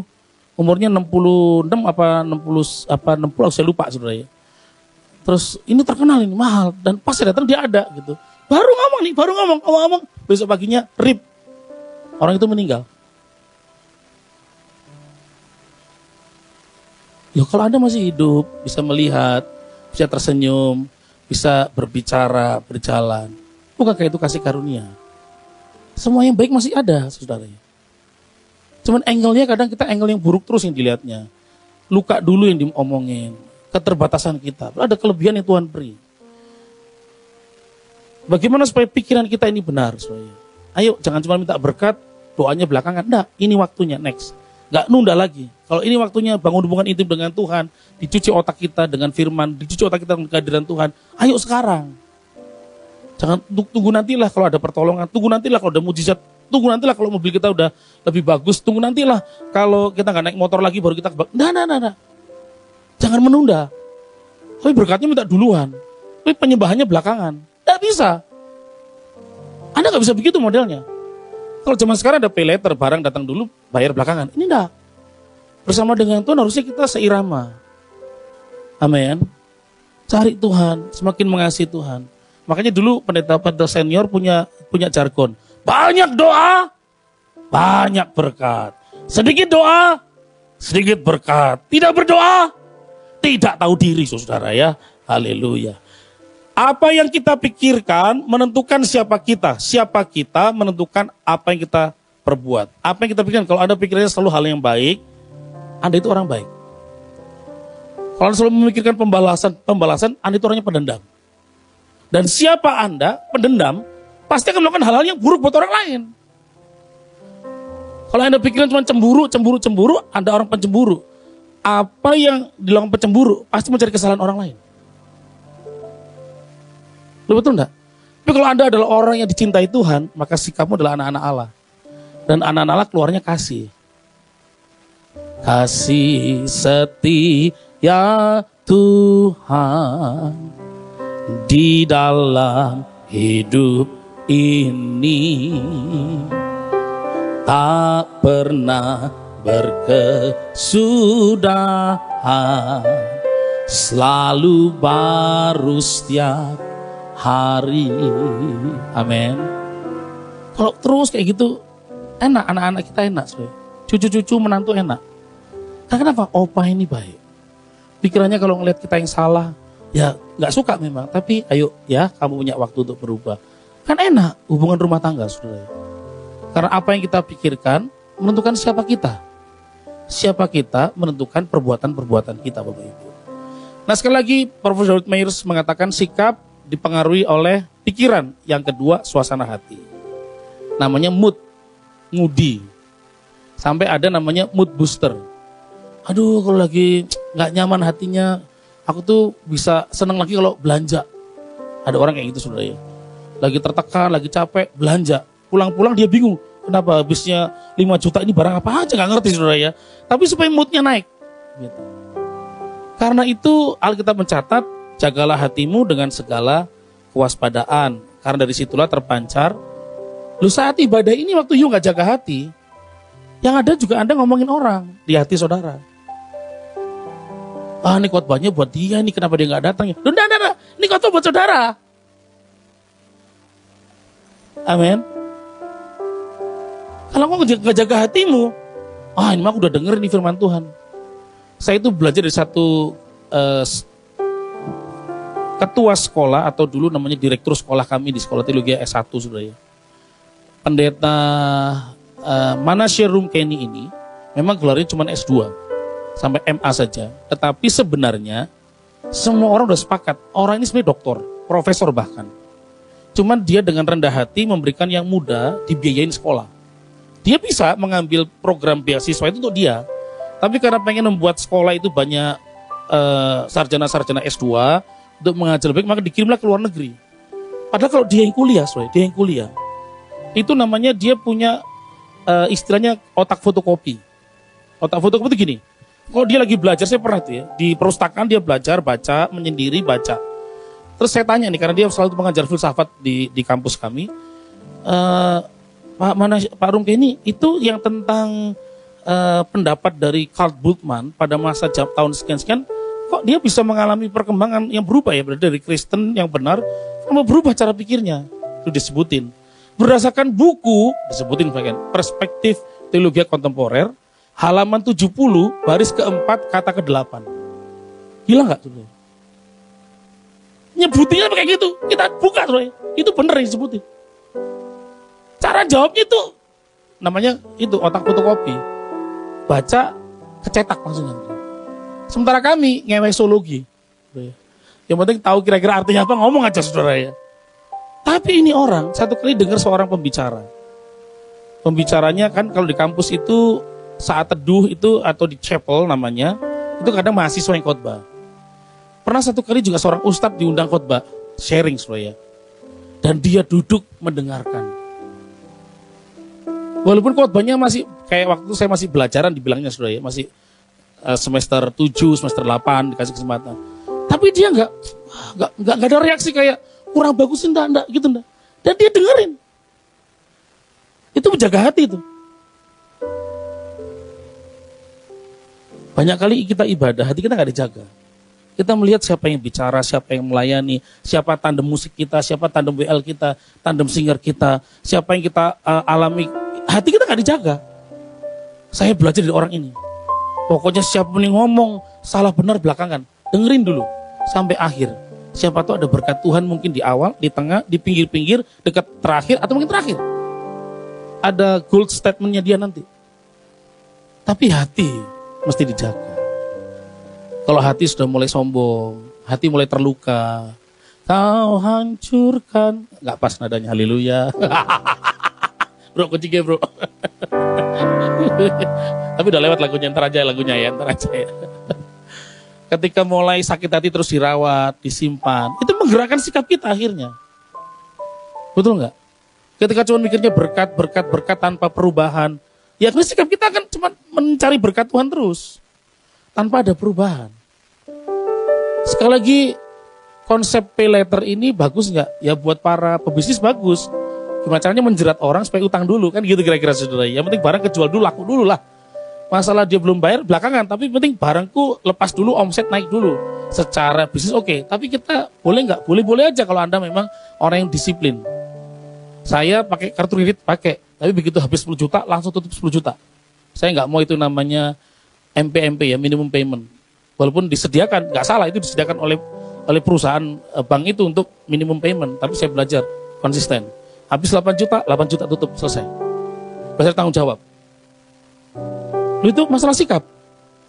umurnya 66 apa 60 saya lupa, saudara ya. Terus ini terkenal, ini mahal, dan pas saya datang dia ada gitu. Baru ngomong, besok paginya rip. Orang itu meninggal. Ya kalau Anda masih hidup, bisa melihat, bisa tersenyum, bisa berbicara, berjalan. Bukankah itu kasih karunia? Semua yang baik masih ada, saudara. Cuman angle-nya kadang kita angle yang buruk terus yang dilihatnya. Luka dulu yang diomongin. Keterbatasan kita. Ada kelebihan yang Tuhan beri. Bagaimana supaya pikiran kita ini benar? Saudara? Ayo, jangan cuma minta berkat, doanya belakangan. Enggak, ini waktunya, next. Enggak nunda lagi. Kalau ini waktunya bangun hubungan intim dengan Tuhan, dicuci otak kita dengan firman, dicuci otak kita dengan kehadiran Tuhan. Ayo sekarang. Jangan tunggu nantilah kalau ada pertolongan, tunggu nantilah kalau ada mujizat, tunggu nantilah kalau mobil kita udah lebih bagus, tunggu nantilah kalau kita nggak naik motor lagi baru kita nah. Jangan menunda. Tapi berkatnya minta duluan. Tapi penyembahannya belakangan. Nggak bisa. Anda nggak bisa begitu modelnya. Kalau zaman sekarang ada pay later, barang datang dulu, bayar belakangan. Ini enggak. Bersama dengan Tuhan harusnya kita seirama. Amin. Cari Tuhan, semakin mengasihi Tuhan. Makanya dulu pendeta senior punya jargon. Banyak doa, banyak berkat. Sedikit doa, sedikit berkat. Tidak berdoa, tidak tahu diri, saudara ya. Haleluya. Apa yang kita pikirkan menentukan siapa kita. Siapa kita menentukan apa yang kita perbuat. Apa yang kita pikirkan. Kalau Anda pikirnya selalu hal yang baik, Anda itu orang baik. Kalau Anda selalu memikirkan pembalasan, Anda itu orangnya pendendam. Dan siapa Anda, pendendam, pasti akan melakukan hal-hal yang buruk buat orang lain. Kalau Anda pikiran cuma cemburu, Anda orang pencemburu. Apa yang dilakukan pencemburu pasti mencari kesalahan orang lain. Lu betul enggak? Tapi kalau Anda adalah orang yang dicintai Tuhan, maka sikapmu adalah anak-anak Allah. Dan anak-anak Allah keluarnya kasih. Kasih setia Tuhan di dalam hidup ini tak pernah berkesudahan, selalu baru setiap hari. Amin. Kalau terus kayak gitu, enak, anak-anak kita enak, cucu-cucu menantu enak. Nah, kenapa? Opa ini baik. Pikirannya kalau ngeliat kita yang salah, ya nggak suka memang. Tapi ayo ya, kamu punya waktu untuk berubah. Kan enak hubungan rumah tangga, saudara. Karena apa yang kita pikirkan menentukan siapa kita. Siapa kita menentukan perbuatan-perbuatan kita, Bapak Ibu. Nah, sekali lagi Profesor David Myers mengatakan sikap dipengaruhi oleh pikiran. Yang kedua, suasana hati. Namanya moody. Sampai ada namanya mood booster. Aduh, kalau lagi nggak nyaman hatinya, aku tuh bisa senang lagi kalau belanja. Ada orang kayak gitu, saudara ya. Lagi tertekan, lagi capek, belanja. Pulang-pulang dia bingung. Kenapa habisnya 5 juta ini barang apa aja, nggak ngerti, saudara ya. Tapi supaya moodnya naik. Gitu. Karena itu Alkitab mencatat, jagalah hatimu dengan segala kewaspadaan. Karena dari situlah terpancar. Lu saat ibadah ini waktu you gak jaga hati, yang ada juga Anda ngomongin orang di hati saudara. Ah, ini khotbahnya buat dia, ini kenapa dia gak datang ya? Loh, enggak. Ini khotbah buat saudara. Amin. Kalau kamu gak jaga hatimu, ini mah aku udah denger nih firman Tuhan. Saya itu belajar dari satu ketua sekolah, atau dulu namanya direktur sekolah kami di sekolah teologi S1, saudara ya. Pendeta Manasye Rumkeni ini memang gelarnya cuma S2 sampai MA saja. Tetapi sebenarnya semua orang udah sepakat, orang ini sebenarnya doktor, profesor bahkan. Cuman dia dengan rendah hati memberikan yang muda dibiayain sekolah. Dia bisa mengambil program beasiswa itu untuk dia. Tapi karena pengen membuat sekolah itu banyak sarjana-sarjana S2 untuk mengajar baik, maka dikirimlah ke luar negeri. Padahal kalau dia yang kuliah, dia yang kuliah. Itu namanya dia punya istilahnya otak fotokopi. Otak fotokopi itu gini. Kalau dia lagi belajar, saya pernah tuh ya, di perpustakaan dia belajar, baca, menyendiri, baca. Terus saya tanya nih, karena dia selalu mengajar filsafat di kampus kami. Pak Rumke ini, itu yang tentang pendapat dari Karl Bultmann pada masa tahun sekian-sekian, kok dia bisa mengalami perkembangan yang berubah ya, dari Kristen yang benar, sama berubah cara pikirnya. Itu disebutin. Berdasarkan buku, disebutin bagian Perspektif Teologi Kontemporer, halaman 70, baris keempat, kata ke-8. Gila nggak tuh? Nyebutinnya kayak gitu, kita buka tuh, itu bener yang disebutin. Cara jawabnya itu, namanya itu otak fotokopi. Baca, kecetak langsung. Sementara kami ngewe zoologi. Yang penting tahu kira-kira artinya apa, ngomong aja saudara ya. Tapi ini orang, satu kali dengar seorang pembicara. Pembicaranya kan kalau di kampus itu, saat teduh itu atau di chapel namanya, itu kadang mahasiswa yang khotbah. Pernah satu kali juga seorang ustadz diundang khotbah, sharing saudara ya. Dan dia duduk mendengarkan. Walaupun khotbahnya masih kayak waktu saya masih belajaran dibilangnya saudara ya, masih semester 7, semester 8 dikasih kesempatan. Tapi dia enggak ada reaksi kayak kurang bagus enggak gitu enggak. Dan dia dengerin. Itu menjaga hati itu. Banyak kali kita ibadah, hati kita enggak dijaga. Kita melihat siapa yang bicara, siapa yang melayani, siapa tandem musik kita, siapa tandem WL kita, tandem singer kita, siapa yang kita alami. Hati kita nggak dijaga. Saya belajar dari orang ini. Pokoknya siapa yang ngomong salah benar belakangan, dengerin dulu sampai akhir. Siapa tahu ada berkat Tuhan mungkin di awal, di tengah, di pinggir-pinggir, dekat terakhir atau mungkin terakhir. Ada gold statementnya dia nanti. Tapi hati mesti dijaga. Kalau hati sudah mulai sombong, hati mulai terluka, kau hancurkan, nggak pas nadanya, haleluya. Bro, kuncinya bro. Tapi udah lewat lagunya, ntar aja ya. Ketika mulai sakit hati terus dirawat, disimpan, itu menggerakkan sikap kita akhirnya. Betul nggak? Ketika cuma mikirnya berkat tanpa perubahan, ya akhirnya sikap kita akan cuma mencari berkat Tuhan terus. Tanpa ada perubahan. Sekali lagi, konsep pay later ini bagus nggak? Ya buat para pebisnis bagus. Gimana caranya menjerat orang supaya utang dulu, kan gitu kira-kira saudara. Yang penting barang kejual dulu, laku dulu lah. Masalah dia belum bayar belakangan, tapi penting barangku lepas dulu, omset naik dulu. Secara bisnis oke. Tapi kita boleh nggak? Boleh-boleh aja kalau Anda memang orang yang disiplin. Saya pakai kartu kredit, pakai. Tapi begitu habis 10 juta, langsung tutup 10 juta. Saya nggak mau itu namanya MP ya, minimum payment. Walaupun disediakan, nggak salah itu disediakan oleh perusahaan bank itu untuk minimum payment. Tapi saya belajar konsisten. Habis 8 juta tutup, selesai. Belajar tanggung jawab. Itu masalah sikap.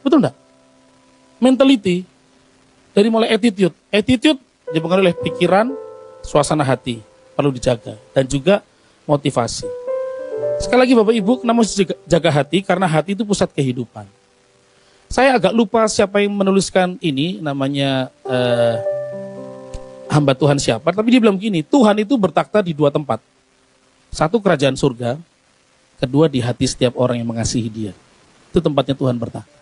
Betul enggak? Mentality, dari mulai attitude. Attitude dipengaruhi oleh pikiran, suasana hati. Perlu dijaga. Dan juga motivasi. Sekali lagi Bapak Ibu, kenapa harus jaga hati? Karena hati itu pusat kehidupan. Saya agak lupa siapa yang menuliskan ini, namanya hamba Tuhan siapa, tapi dia bilang begini, Tuhan itu bertakhta di 2 tempat. Satu kerajaan surga, kedua di hati setiap orang yang mengasihi dia. Itu tempatnya Tuhan bertakhta.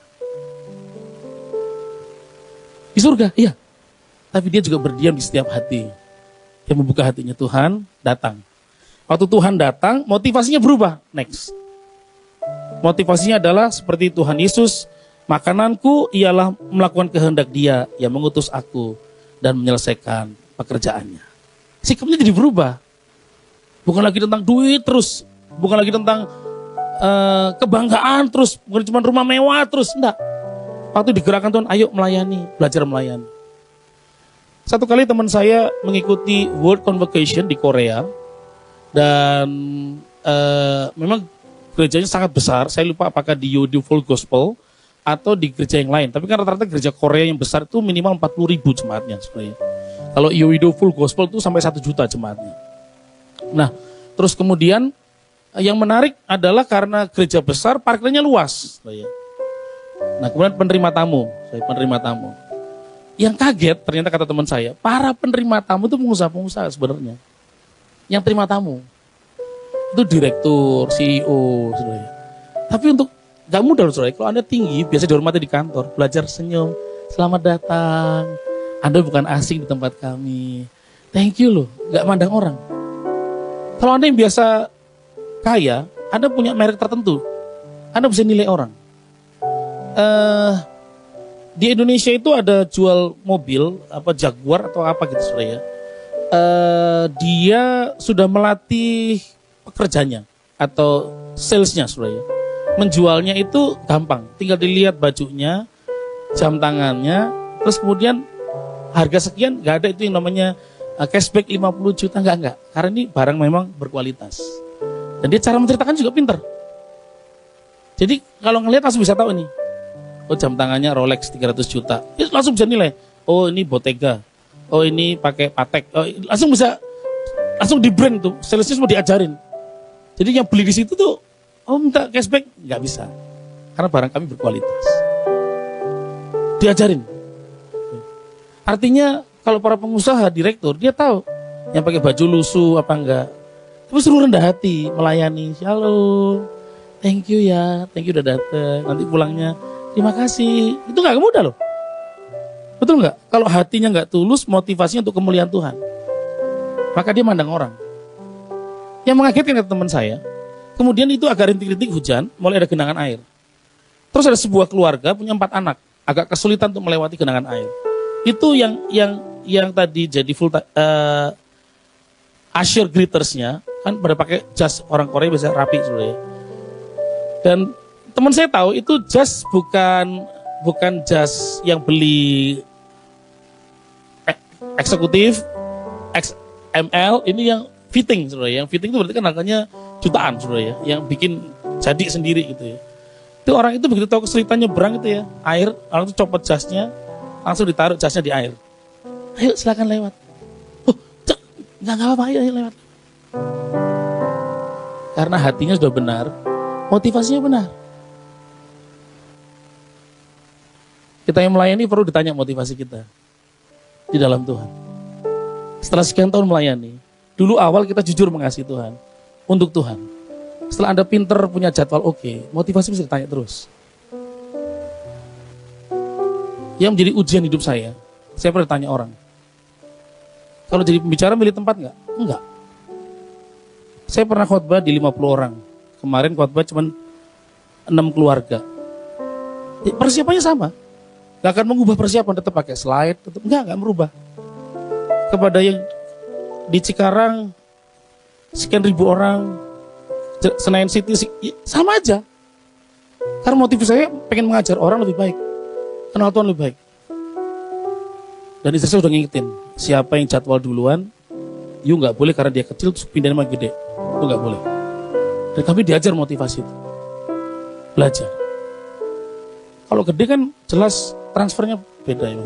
Di surga, iya. Tapi dia juga berdiam di setiap hati. Yang membuka hatinya Tuhan, datang. Waktu Tuhan datang, motivasinya berubah. Next. Motivasinya adalah seperti Tuhan Yesus, makananku ialah melakukan kehendak Dia yang mengutus aku dan menyelesaikan pekerjaannya. Sikapnya jadi berubah. Bukan lagi tentang duit terus, bukan lagi tentang kebanggaan terus, bukan cuma rumah mewah terus, enggak. Waktu digerakkan Tuhan, ayo melayani, belajar melayani. Satu kali teman saya mengikuti World Convocation di Korea dan memang gerejanya sangat besar. Saya lupa apakah di Yodo Full Gospel atau di gereja yang lain. Tapi kan rata-rata gereja Korea yang besar itu minimal 40.000 jemaatnya sebenarnya. Kalau Yodo Full Gospel itu sampai 1 juta jemaatnya. Nah, terus kemudian yang menarik adalah karena gereja besar, parkirnya luas. Nah, kemudian penerima tamu. Yang kaget ternyata kata teman saya, para penerima tamu itu pengusaha-pengusaha sebenarnya. Yang terima tamu. Itu direktur, CEO, saudara. Tapi untuk gak mudah loh, saudara. Kalau Anda tinggi, biasa dihormati di kantor, belajar senyum, selamat datang. Anda bukan asing di tempat kami. Thank you loh, gak mandang orang. Kalau Anda yang biasa kaya, Anda punya merek tertentu, Anda bisa nilai orang. Di Indonesia itu ada jual mobil, apa Jaguar atau apa gitu, saudara ya. Dia sudah melatih pekerjanya atau salesnya, saudara ya. Menjualnya itu gampang, tinggal dilihat bajunya, jam tangannya, terus kemudian harga sekian, nggak ada itu yang namanya cashback 50 juta, enggak. Karena ini barang memang berkualitas. Dan dia cara menceritakan juga pinter. Jadi kalau ngelihat langsung bisa tahu ini. Oh jam tangannya Rolex 300 juta. Dia langsung bisa nilai. Oh ini Bottega. Oh ini pakai Patek. Oh, langsung di brand tuh. Salesnya semua diajarin. Jadi yang beli di situ tuh, oh minta cashback, nggak bisa. Karena barang kami berkualitas. Diajarin. Artinya kalau para pengusaha, direktur, dia tahu yang pakai baju lusuh apa enggak. Tapi suruh rendah hati, melayani. Shalom, thank you ya, thank you udah datang. Nanti pulangnya, terima kasih. Itu nggak mudah loh. Betul nggak? Kalau hatinya nggak tulus, motivasinya untuk kemuliaan Tuhan, maka dia mandang orang. Yang mengagetkan kata teman saya, kemudian itu agak rintik-rintik hujan, mulai ada genangan air. Terus ada sebuah keluarga punya 4 anak, agak kesulitan untuk melewati genangan air. Itu yang tadi jadi full usher greetersnya kan pada pakai jas, orang Korea biasa rapi sebenarnya. Dan teman saya tahu itu jas bukan jas yang beli eksekutif XML, ini yang fitting sebenarnya. Yang fitting itu berarti kan harganya jutaan sebenarnya, yang bikin jadi sendiri gitu ya. Itu orang itu begitu tahu kesulitan nyebrang itu ya, air, lalu copot jasnya, langsung ditaruh jasnya di air. Ayo silakan lewat. Oh, nggak apa-apa, ayo lewat. Karena hatinya sudah benar, motivasinya benar. Kita yang melayani perlu ditanya motivasi kita di dalam Tuhan. Setelah sekian tahun melayani, dulu awal kita jujur mengasihi Tuhan, untuk Tuhan. Setelah Anda pinter, punya jadwal oke, motivasi bisa ditanya terus. Yang menjadi ujian hidup saya pernah tanya orang, kalau jadi pembicara milih tempat nggak? Enggak. Saya pernah khotbah di 50 orang. Kemarin khotbah cuma 6 keluarga. Persiapannya sama. Gak akan mengubah persiapan, tetap pakai slide, enggak merubah. Kepada yang di Cikarang, sekian ribu orang, Senayan City, sama aja. Karena motif saya pengen mengajar orang lebih baik, kenal Tuhan lebih baik. Dan istri saya udah ngingetin, siapa yang jadwal duluan, you nggak boleh karena dia kecil terus pindahin sama gede, itu nggak boleh. Dan kami diajar motivasi itu, belajar. Kalau gede kan jelas transfernya beda ya.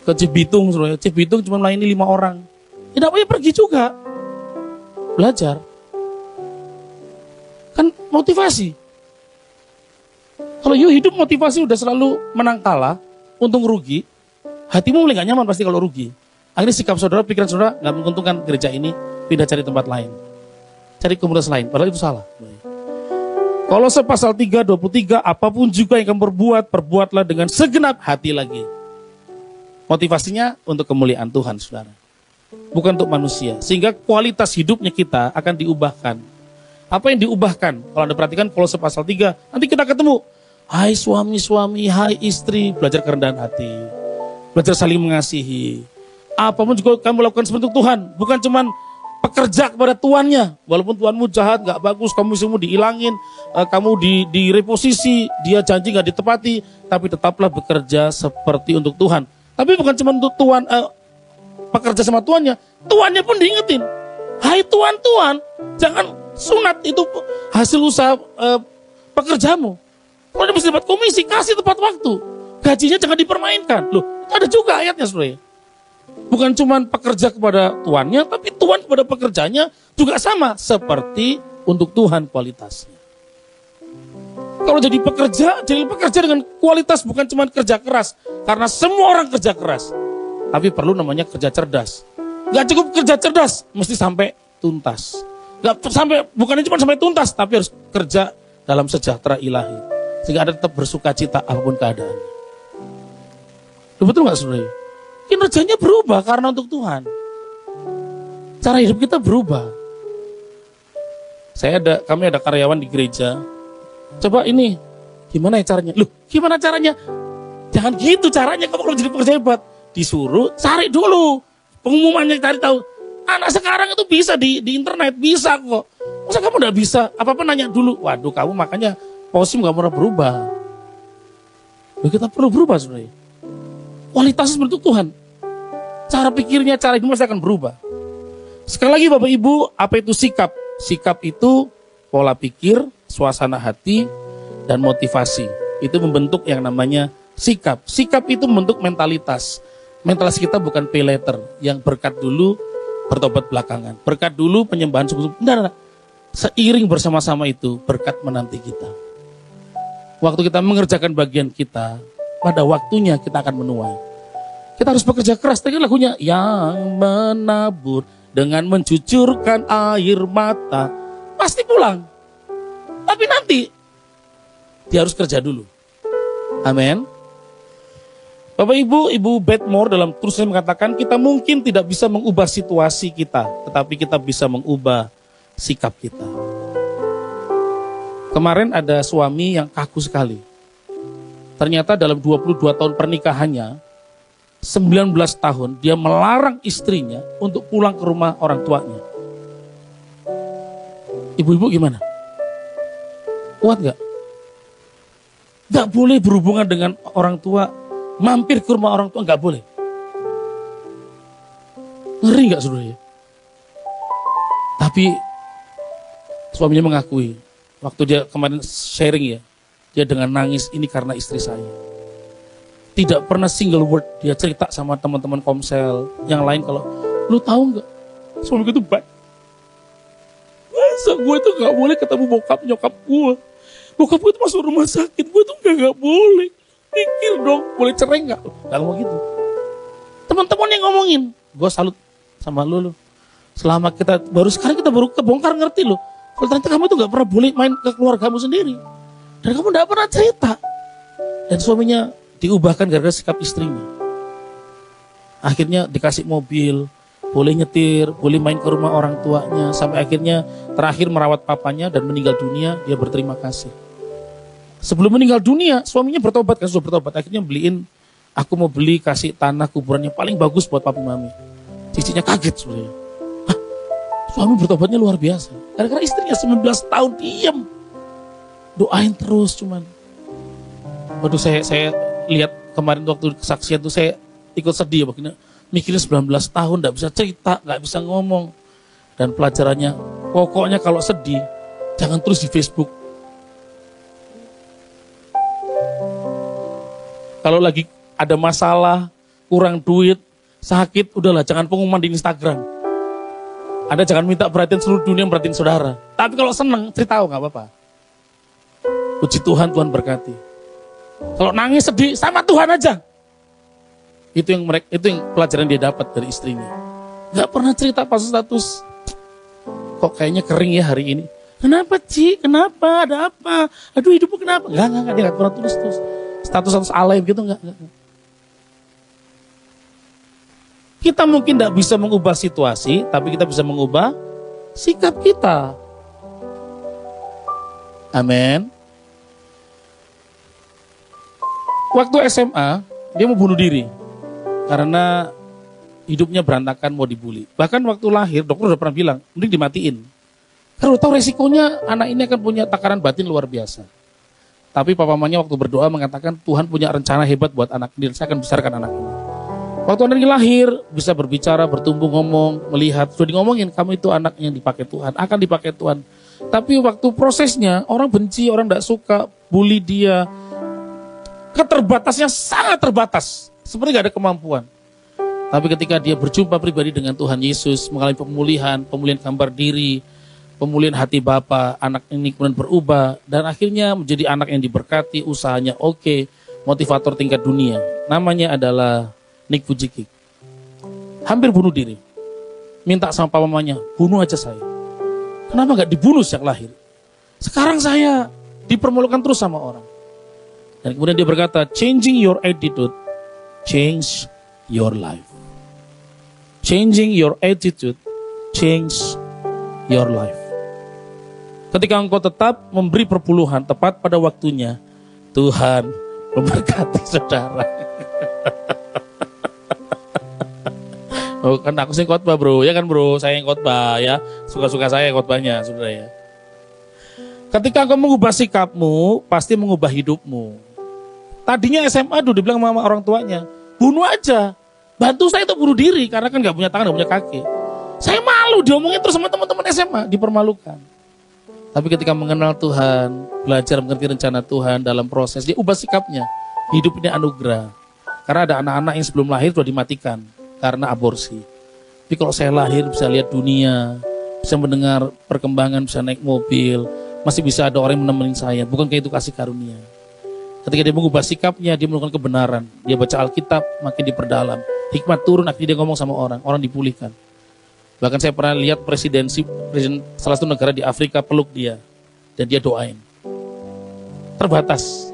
Ke Cibitung, Cibitung cuma melayani 5 orang. Tidak boleh pergi juga, belajar. Kan motivasi. Kalau you hidup motivasi udah selalu menang kalah, untung rugi, hatimu mulai gak nyaman pasti kalau rugi. Akhirnya sikap saudara, pikiran saudara gak menguntungkan gereja ini, pindah cari tempat lain. Cari komunitas lain, padahal itu salah. Kolose pasal 3:23, apapun juga yang kamu perbuatlah dengan segenap hati lagi. Motivasinya untuk kemuliaan Tuhan, saudara. Bukan untuk manusia. Sehingga kualitas hidupnya kita akan diubahkan. Apa yang diubahkan? Kalau Anda perhatikan Kolose pasal 3, nanti kita ketemu. Hai suami-suami, hai istri, belajar kerendahan hati. Belajar saling mengasihi. Apapun juga kamu lakukan sebentuk Tuhan. Bukan cuman pekerja kepada tuannya. Walaupun tuanmu jahat, gak bagus, kamu semua dihilangin, kamu di reposisi, dia janji gak ditepati. Tapi tetaplah bekerja seperti untuk Tuhan. Tapi bukan cuma untuk Tuhan, pekerja sama tuannya. Tuannya pun diingetin. Hai tuan-tuan, jangan sunat itu hasil usaha pekerjamu. Kalau dia mesti dapat komisi, kasih tepat waktu. Gajinya jangan dipermainkan. Loh, itu ada juga ayatnya, saudara. Bukan cuma pekerja kepada tuannya, tapi tuan kepada pekerjanya juga sama. Seperti untuk Tuhan kualitasnya. Kalau jadi pekerja dengan kualitas, bukan cuma kerja keras. Karena semua orang kerja keras. tapi perlu namanya kerja cerdas. Gak cukup kerja cerdas, mesti sampai tuntas. Bukan cuma sampai tuntas, tapi harus kerja dalam sejahtera ilahi. Sehingga Anda tetap bersuka cita apapun keadaannya. Betul nggak saudara? Kinerjanya berubah karena untuk Tuhan. Cara hidup kita berubah. Kami ada karyawan di gereja. Coba ini, gimana ya caranya? Loh, gimana caranya? Jangan gitu caranya kamu kalau jadi pekerja hebat. Disuruh cari dulu. Pengumumannya cari tahu. Anak sekarang itu bisa di internet, bisa kok. Masa kamu udah bisa? Apa-apa nanya dulu. Waduh, kamu makanya posim gak pernah berubah. Loh, kita perlu berubah sebenarnya. Kualitasnya bentuk Tuhan. Cara pikirnya, cara hidup pasti akan berubah. Sekali lagi Bapak Ibu, apa itu sikap? Sikap itu pola pikir, suasana hati, dan motivasi. Itu membentuk yang namanya sikap. Sikap itu membentuk mentalitas. Mentalitas kita bukan pay later, yang berkat dulu, bertobat belakangan. Berkat dulu, penyembahan sungguh-sungguh. Enggak. Seiring bersama-sama itu, berkat menanti kita. Waktu kita mengerjakan bagian kita, pada waktunya kita akan menuai. Kita harus bekerja keras. Tadi lagunya, yang menabur dengan mencucurkan air mata, pasti pulang. Tapi nanti, dia harus kerja dulu. Amin. Bapak Ibu Bedmore dalam tulisannya mengatakan, kita mungkin tidak bisa mengubah situasi kita, tetapi kita bisa mengubah sikap kita. Kemarin ada suami yang kaku sekali. Ternyata dalam 22 tahun pernikahannya, 19 tahun dia melarang istrinya untuk pulang ke rumah orang tuanya. Ibu-ibu gimana? Kuat gak? Gak boleh berhubungan dengan orang tua, mampir ke rumah orang tua gak boleh. Ngeri gak saudara? Tapi suaminya mengakui, waktu dia kemarin sharing ya, dia dengan nangis, ini karena istri saya. Tidak pernah single word dia cerita sama teman-teman komsel yang lain kalau, lu tahu nggak, suami gue tuh baik. Masa gue tuh nggak boleh ketemu bokap nyokap gue. Bokap gue tuh masuk rumah sakit, gue tuh nggak boleh. Pikir dong, boleh cerai nggak? Gak ngomong gitu. Teman-teman yang ngomongin, gue salut sama lu. Selama sekarang kita baru kebongkar ngerti lo. Kalau ternyata kamu tuh nggak pernah boleh main ke keluargamu sendiri, dan kamu nggak pernah cerita. Dan suaminya diubahkan gara-gara sikap istrinya. Akhirnya dikasih mobil, boleh nyetir, boleh main ke rumah orang tuanya, sampai akhirnya terakhir merawat papanya dan meninggal dunia, dia berterima kasih. Sebelum meninggal dunia, suaminya bertobat, kan sudah bertobat, akhirnya aku mau beli kasih tanah kuburan yang paling bagus buat papi mami. Cicinya kaget sebenarnya. Hah, suami bertobatnya luar biasa. Gara-gara istrinya 19 tahun diam. Doain terus cuman. Waduh, saya lihat kemarin waktu kesaksian tuh saya ikut sedih begini, mikirin 19 tahun gak bisa cerita, gak bisa ngomong. Dan pelajarannya, pokoknya kalau sedih jangan terus di Facebook. Kalau lagi ada masalah, kurang duit, sakit, udahlah jangan pengumuman di Instagram. Anda jangan minta perhatian seluruh dunia, perhatian saudara. Tapi kalau seneng, ceritahu gak apa-apa. Puji Tuhan, Tuhan berkati. Kalau nangis sedih sama Tuhan aja. Itu yang pelajaran dia dapat dari istrinya. Gak pernah cerita pas status. Kok kayaknya kering ya hari ini. Kenapa Ci? Kenapa? Ada apa? Aduh hidupku kenapa? Enggak, dia gak pernah tulis status alay gitu enggak. Kita mungkin gak bisa mengubah situasi, tapi kita bisa mengubah sikap kita. Amin. Waktu SMA, dia mau bunuh diri. Karena hidupnya berantakan, mau dibully. Bahkan waktu lahir, dokter udah pernah bilang, mending dimatiin. Karena udah tahu resikonya, anak ini akan punya takaran batin luar biasa. Tapi papa mamanya waktu berdoa mengatakan, Tuhan punya rencana hebat buat anak ini, saya akan besarkan anak ini. Waktu anak ini lahir, bisa berbicara, bertumbuh, ngomong, melihat. Sudah ngomongin, kamu itu anak yang dipakai Tuhan, akan dipakai Tuhan. Tapi waktu prosesnya, orang benci, orang gak suka, bully dia. Keterbatasnya sangat terbatas, seperti gak ada kemampuan. Tapi ketika dia berjumpa pribadi dengan Tuhan Yesus, mengalami pemulihan gambar diri, pemulihan hati Bapa, anak ini kemudian berubah, dan akhirnya menjadi anak yang diberkati, usahanya oke, motivator tingkat dunia. Namanya adalah Nick Vujicic. hampir bunuh diri. Minta sama papa mamanya, bunuh aja saya. Kenapa nggak dibunuh sejak lahir? Sekarang saya dipermalukan terus sama orang. Dan kemudian dia berkata, changing your attitude, change your life. Changing your attitude, change your life. Ketika engkau tetap memberi perpuluhan tepat pada waktunya, Tuhan memberkati saudara. Oh, kan aku sih khotbah bro, ya kan bro, saya yang khotbah ya, suka-suka saya khotbahnya, saudara ya. Ketika engkau mengubah sikapmu, pasti mengubah hidupmu. Tadinya SMA dulu dibilang sama orang tuanya, bunuh aja, bantu saya itu bunuh diri, karena kan gak punya tangan, gak punya kaki. Saya malu diomongin terus sama teman-teman SMA, dipermalukan. Tapi ketika mengenal Tuhan, belajar mengerti rencana Tuhan dalam proses, dia ubah sikapnya, hidupnya anugerah. Karena ada anak-anak yang sebelum lahir sudah dimatikan karena aborsi. Tapi kalau saya lahir bisa lihat dunia, bisa mendengar perkembangan, bisa naik mobil, masih bisa ada orang yang menemani saya. Bukankah itu kasih karunia? Ketika dia mengubah sikapnya, dia melakukan kebenaran. Dia baca Alkitab, makin diperdalam. Hikmat turun, akhirnya dia ngomong sama orang dipulihkan. Bahkan saya pernah lihat presiden salah satu negara di Afrika peluk dia. Dan dia doain. Terbatas.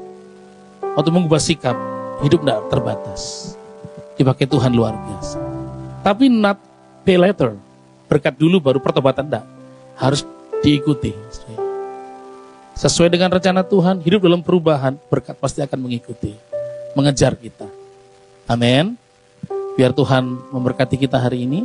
Waktu mengubah sikap, hidup tidak terbatas. Dipakai Tuhan luar biasa. Tapi not pay later. Berkat dulu baru pertobatan tidak. Harus diikuti. Sesuai dengan rencana Tuhan, hidup dalam perubahan, berkat pasti akan mengikuti. Mengejar kita. Amin. Biar Tuhan memberkati kita hari ini.